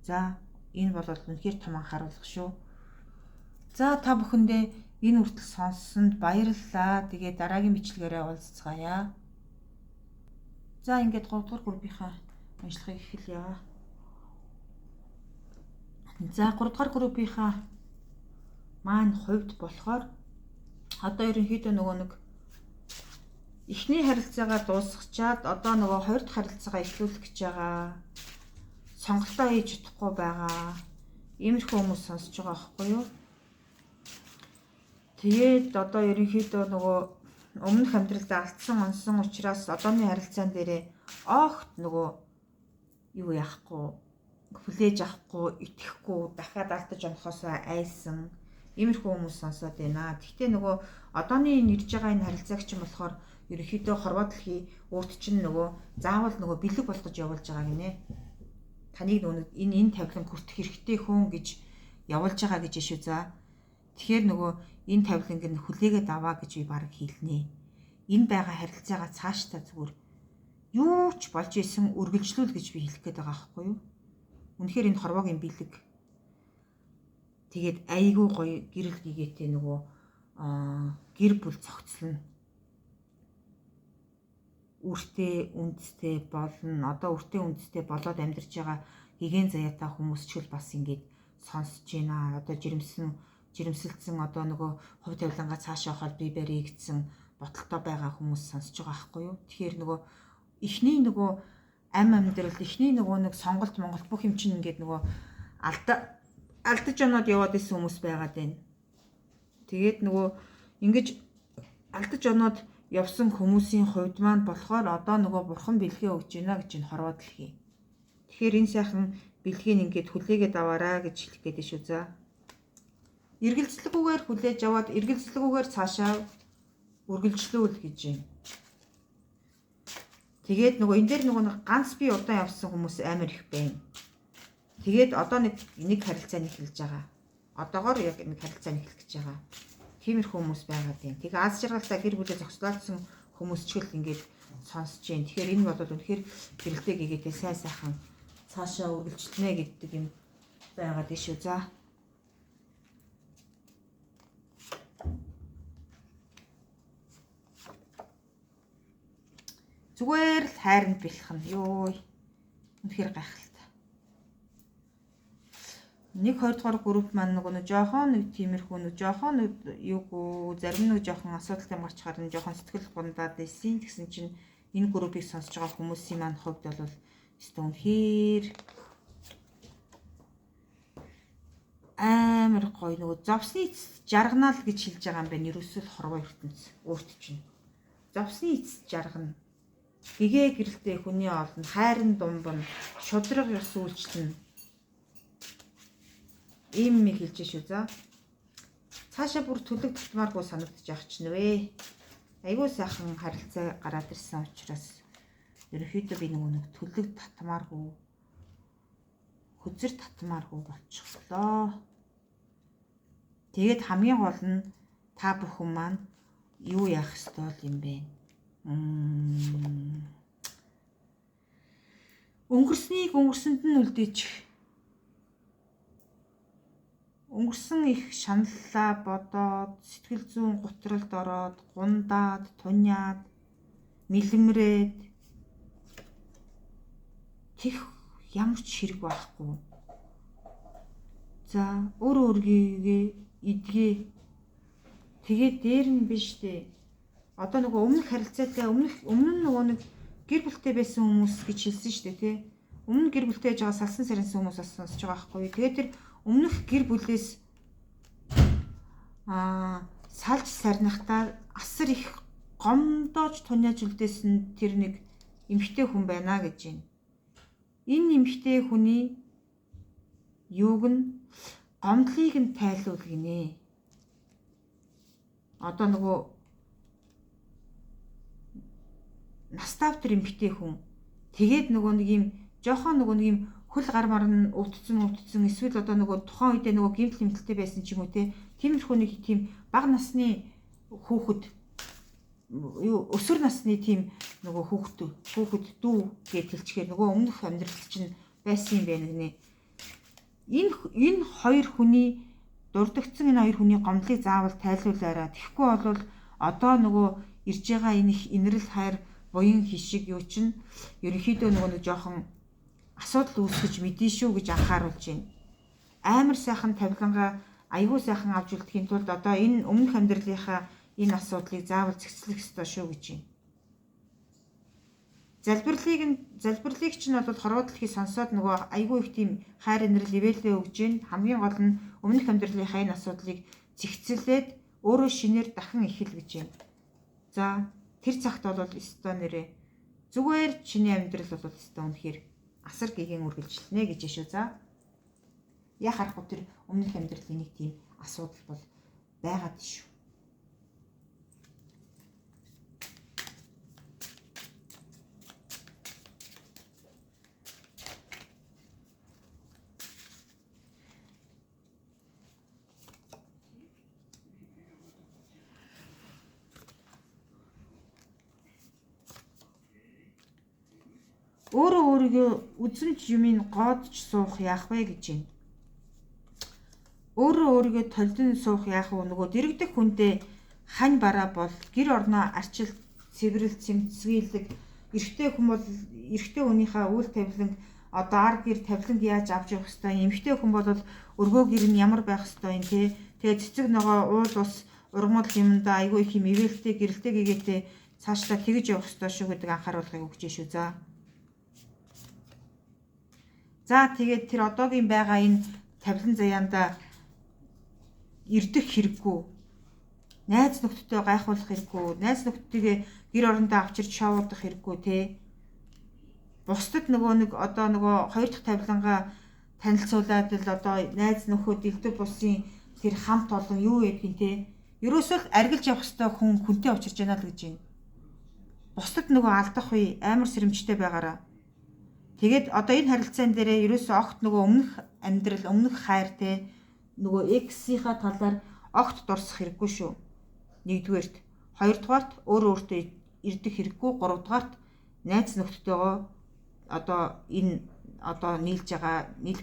Speaker 1: За, энэ бол үнэхээр том анхааруулга шүү. За та бүхэндээ энэ хүртэл сонссонд баярлалаа. Тэгээд дараагийн бичлэгээрээ уулзцгаая. За ингээд 3 дугаар группийнхаа уншлагыг эхэлье. За 3 дугаар группийнхаа маань хувьд болохоор одоо ерөнхийдөө нөгөө нэг эхний харилцаагаа дуусгачаад одоо нөгөө хоёр дахь харилцаагаа эхлүүлэх гэж байгаа. Сонголтоо хийж чадахгүй байгаа. Иймэрхүү хүмүүс сонсож байгаа байхгүй юу? Тэгээд одоо ерөнхийдөө нөгөө өмнөх амьдралдаа алдсан онсон учраас одооны харилцаан дээрээ огт нөгөө юу яахгүй, хүлээж авахгүй, итгэхгүй, дахиад алдаж онохоосоо айсан иймэрхүү хүмүүс сонсоод байна. Гэхдээ нөгөө одооны нэрж байгаа энэ харилцаагч юм болохоор ерөнхийдөө хорвоо дэлхий өөрт чинь нөгөө заавал нөгөө бэлэг болгож явуулж байгаа гинэ. Таныг нөгөө энэ тавилан хүртэх хэрэгтэй хүн гэж явуулж байгаа гэж шүү. За. Тэгэхээр нөгөө энэ тавиланг нь хүлээгээд аваа гэж би баг хэлнэ. Энэ байгаа харилцаагаа цаашдаа зүгээр юу ч болж исэн үргэлжлүүл гэж би хэлэх гээд байгаа байхгүй юу? Үнэхээр энэ хорвоогийн бэлэг. Тэгээд айгүй гоё гэрэл гээтэй нөгөө гэр бүл цогцлно. Үртэй үндэстэй болно. Одоо үртэй үндэстэй болоод амьдарч байгаа гигэн заяатай хүмүүс ч бас ингээд сонсож байна. Одоо жирэмсэлцэн одоо нөгөө хувь тавилангаа цаашаа хол бие барья гэсэн боталтой байгаа хүмүүс сонсож байгаа байхгүй юу? Тэгэхээр нөгөө эхний нөгөө амьдрал, эхний нөгөө нэг сонголт Монголд бүх юм чинь ингээд нөгөө алдаж оноод яваад исэн хүмүүс байгаад байна. Тэгээд нөгөө ингэж алдаж оноод явсан хүмүүсийн хувьд маань болохоор одоо нөгөө бурхан бэлгээ өгч байна гэж энэ хорвоо дэлхий. Тэгэхээр энэ сайхан бэлгийг ингээд хүлээгээд аваарай гэж хэлэх гээд шүү. За. Эргэлзэлгүйгээр хүлээж аваад эргэлзэлгүйгээр цаашаа үргэлжлүүл гэж байна. Тэгээд нөгөө энэ дээр нөгөө ганц би удаан явсан хүмүүс амар их байна. Тэгээд одоо нэг харилцааны эхэлж байгаа. Одоогоор яг нэг харилцааны эхлэх гэж байгаа. Тиймэрхүү хүмүүс байгаад байна. Тэгээ аз жаргалтай гэр бүлээ зогслоодсон хүмүүс ч л ингээд сонсож байна. Тэгэхээр энэ бол үнэхээр гэрэлтэй гэгээтэй сайхан цаашаа үргэлжлэнэ гэдэг юм байгаад шүү. За. Зүгээр л хайранд бэлхэн. Йоо. Үнэхээр гайхалтай. 1 2 дугаар групп маань нөгөө нэг жоохон нэг тиймэрхүү нэг жоохон нэг юугүй зарим нэг жоохон асуудалтай марч харна жоохон сэтгэл гундаад байсан. Тэгсэн чинь энэ группийг сонсож байгаа хүмүүсийн маань хувьд бол өстө үнэхээр амар гоё нөгөө зовсны жарганаа л гэж хэлж байгаа юм байна. Ерөөсөө хорвоо ертөнц өөрт чинь. Зовсны эцэс жаргана. Гэгээ гэрэлтэй хүний олно, хайрын думбан, шудраг ёс үйлчлэн. Ийм юм хэлж шүү за. Цаашаа бүр төлөв татмааргүй санагдаж явах ч нэ. Айгуу сайхан харилцаа гараад ирсэн учраас ерөнхийдөө би нэг төлөв татмааргүй хүзэр татмааргүй болчихлоо. Тэгээд хамгийн гол нь та бүхэн маань юу яах ёстой юм бэ? Өнгөрснийг өнгөрсөнд нь үлдээчих. Өнгөрсөн их шаналлаа бодоод сэтгэл зүйн гутралд ороод гундаад, туниад, мэлмрээд тех ямар ч хэрэг байхгүй. За өөрийгөө идгээ. Тэгээд дээр нь биш дээ. Одоо нөгөө өмнөх харилцаатай өмнө нь нөгөө нэг гэр бүлтэй байсан хүмүүс гэж хэлсэн шүү дээ, тий. Өмнө гэр бүлтэй байж байгаа салсан сарнсан хүмүүс бас сонсож байгаа байхгүй. Тэгээд тэр өмнөх гэр бүлээс салж сарнахтаа асар их гомдоож туниаж үлдээсэн тэр нэг эмэгтэй хүн байна гэж байна. Энэ эмэгтэй хүний юуг нь гомдлыг нь тайлуул гинэ. Одоо нөгөө настав тэр эмэгтэй хүн тэгээд нөгөө нэг юм жоохон нөгөө нэг юм хөл гар мар нь өвдсөн эсвэл одоо нөгөө тухайн үедээ нөгөө гэмтэл эмтэлтэй байсан ч юм уу те тиймэрхүү нэг тийм бага насны хүүхэд өсвөр насны тийм нөгөө хүүхэд дүү гэж хэлчихээр нөгөө өмнөх амьдрал чинь байсан юм байна гинэ. Энэ хоёр хүний дурдгдсан энэ хоёр хүний гомдлыг заавал тайлуулаарай. Тэгэхгүй бол одоо нөгөө ирж байгаа энэ их инэрл хайр буян хишиг юу чинь ерөнхийдөө нөгөө нэг жоохон асуудал үүсгэж мэдэн шүү гэж анхааруулж байна. Амар сайхан тавилангаа аягүй сайхан авч үлдэхийн тулд одоо энэ өмнөх амьдралынхаа энэ асуудлыг заавал зэгцлэх ёстой шүү гэж байна. Залбирлыг чинь бол хорвоо дэлхий сонсоод нөгөө аягүй их тийм хайр инрэл ивэлээ өгж байна. Хамгийн гол нь өмнөх амьдралынхаа энэ асуудлыг зэгцлээд өөрөө шинээр дахин ихэл гэж байна. За тэр цагт бол өстой нэрээ зүгээр чиний амьдрал бол өстой үнэхээр асар гэгийн үргэлжилнэ гэж шүү за. Яг харахгүй тэр өмнөх амьдралын нэг тийм асуудал бол байгаад шүү. Өөрийгөө үзмж юмыг гоодж суух яах вэ гэж байна. Өөрийгөө толдон суух яах вэ? Нөгөө дэрэгдэх хүнтэй хань бараа бол гэр орноо арчил цэвэрэл цэмцгийлэг эрэгтэй хүн бол эрэгтэй хүнийхээ үйл тавиланг одоо ар гэр тавиланг яаж авч явах хэвээр эмэгтэй хүн бол өргөө гэр нь ямар байх хэвээр юм те. Тэгээд цэцэг ногоо уул ус ургамал юмдаа айгүй их юм ивэлтэй гэрэлтэй гэгээтэй цаашдаа тэгж явах хэвээр шүү гэдэг анхааруулгыг өгч шүү за. За тэгээд тэр одоогийн байгаа энэ тавилан заяанда ирдэх хэрэггүй. Найз нөхдөдөө гайхуулах хэрэггүй. Найз нөхдөдөө гэр орондоо авчирч шоудах хэрэггүй те. Бусдад нөгөө нэг одоо нөгөө хоёр дахь тавилангаа танилцуулаад л одоо найз нөхөд элдв бусын тэр хамт олон юу гэдгийг те. Ерөөсөө л аргилж явах хэвээр хүн хүнтэй учирч яана л гэж байна. Бусдад нөгөө алдах үе амар сэрэмжтэй байгаараа. Тэгээд одоо энэ харилцаан дээрээ ерөөсөө огт нөгөө өмнөх амьдрал, өмнөх хайртай нөгөө X-ийнхаа талаар огт дурсах хэрэггүй шүү. Нэгдүгээрт, хоёрдугаарт өөртөө ирдэх хэрэггүй, гуравдугаарт найз нөхдөдөө одоо энэ одоо нийлэх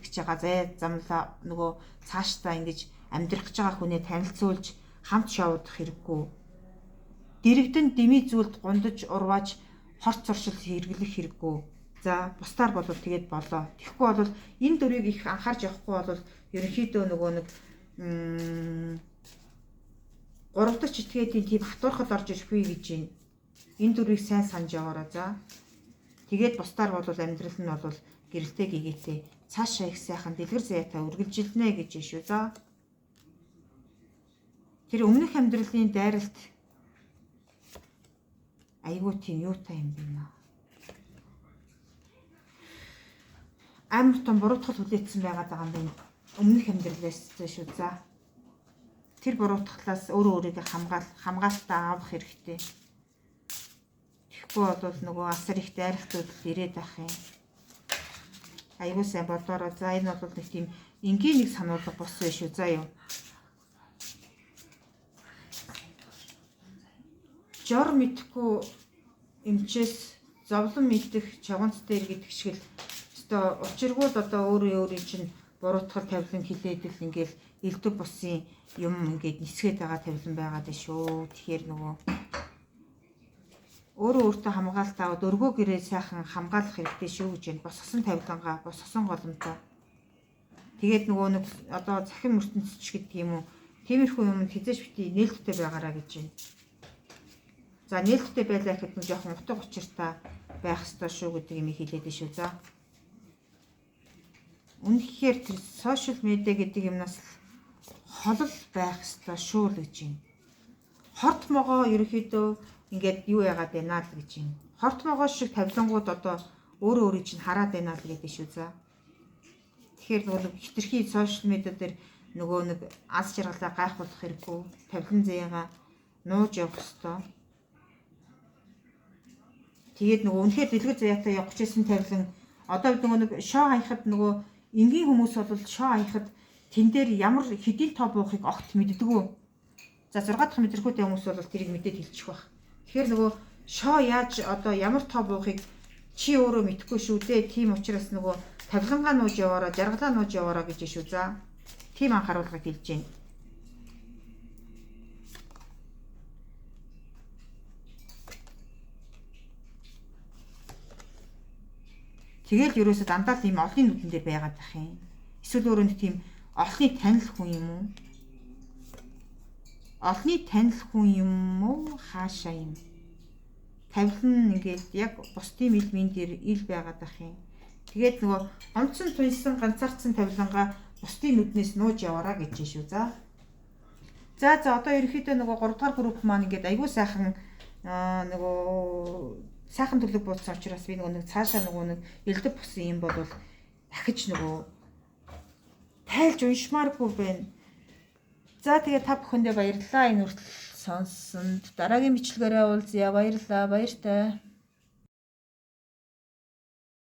Speaker 1: гэж байгаа зай замлаа нөгөө цаашдаа ингэж амьдрах гэж байгаа хүнээ танилцуулж хамт шоудах хэрэггүй. Дэрэгдэн дэмий зүйлд гундаж урвааж хорт зуршил хэрэглэх хэрэггүй. За бусдаар бол тэгээд болоо. Тэгэхгүй бол энэ дөрвийг их анхаарч явахгүй бол ерөнхийдөө нөгөө нэг 3 дахь этгээдийн тийм хатуурхад орж ирэхгүй гэж байна. Энэ дөрвийг сайн санаж яваараа за. Тэгээд бусдаар бол амьдрал нь бол гэрэлтэй гэгээтэй цаашаа их сайхан дэлгэр заяатаа үргэлжилнэ гэж байна шүү. За. Тэр өмнөх амьдралын дайралт айгүй тийм юутай юм бэ нэ. Амар том буруутгал хүлээсэн байгаад байгаа юм байна. Өмнөх амьдралаас шүү. За. Тэр буруутгалаас өөрөө өөрийгөө хамгаалтаа авах хэрэгтэй. Тэгэхгүй бол нөгөө асар их дайралтууд ирээд байх юм. Айгуу сайн бодороо. За энэ бол нэг тийм энгийн нэг сануулга болсон шүү. За юу. Жор мэдхгүй эмчээс зовлон мэдэх чавганц дээр гэдэг шиг л одоо учиргууд одоо өөрийн чинь буруутгал тавилан хилээд л ингээл элдв бусын юм ингээд нисгээд байгаа тавилан байгаад шүү. Тэгэхээр нөгөө өөртөө хамгаалалт аваад өргөө гэрээ сайхан хамгаалах хэрэгтэй шүү гэж байна. Босгосон тавилангаа босгосон голомтоо. Тэгээд нөгөө нэг одоо захин ертөнцч гэдэг юм уу. Тиймэрхүү юм хизээш бити нээлттэй байгаараа гэж байна. За нээлттэй байлаа гэхэд нэг жоохон утга учиртай байх ёстой шүү гэдэг юм хэлээд шүү. За. Үнэхээр тэр сошиал медиа гэдэг юмнаас холол байх ёстой шүү л гэж байна. Хорт могоо ерөөхдөө ингээд юу яагаад байна л гэж байна. Хорт могоо шиг тавилангууд одоо өөрөө чинь хараад байна л гэдэг шүү. За. Тэгэхээр нөгөө хитрхи сошиал медиа дээр нөгөө нэг аз жаргалаа гайхуулах хэрэггүй. Тавилан заяага нууж явах ёстой. Тэгээд нөгөө үнэхээр дэлгэр заяатаа явах гэсэн тавилан одоо нөгөө нэг шоу хаяхад нөгөө энгийн хүмүүс бол шоу хаяхад тэн дээр ямар хэдийн тоо буухыг огт мэддэггүй. За 6 дахь мэдрэгүүтэй хүмүүс бол тэрийг мэдээд хэлчих байх. Тэгэхээр нөгөө шоу яаж одоо ямар тоо буухыг чи өөрөө мэдэхгүй шүү дээ. Тийм учраас нөгөө тавилангаа нууж яваараа, жаргалаа нууж яваараа гэж шүү. За. Тийм анхааруулгыг хэлж байна. Тэгэл ерөөсө дандаа л ийм олонний нүдэн дээр байгаад байх юм. Эсвэл өөрөө нэг тийм олонний танил хүн юм уу? Олонний танил хүн юм уу? Хаашаа юм? Тавилан ингээд яг бусдын мэлмийн дээр ил байгаад байх юм. Тэгээд нөгөө онцон туйсан ганцаарцсан тавилангаа бусдын нүднээс нууж яваараа гэж шүү. За. За одоо ерөнхийдөө нөгөө 3 дахь групп маань ингээд айгүй сайхан нөгөө сайхан төлөв буудсан учраас би нөгөө нэг цаашаа нөгөө нэг элдв бусан юм бол дахиж нөгөө тайлж уншмааргүй байна. За тэгээ та бүхэндээ баярлалаа энэ хүртэл сонссонд. Дараагийн бичлэгээрээ уулзъя. Баярлалаа. Баяртай.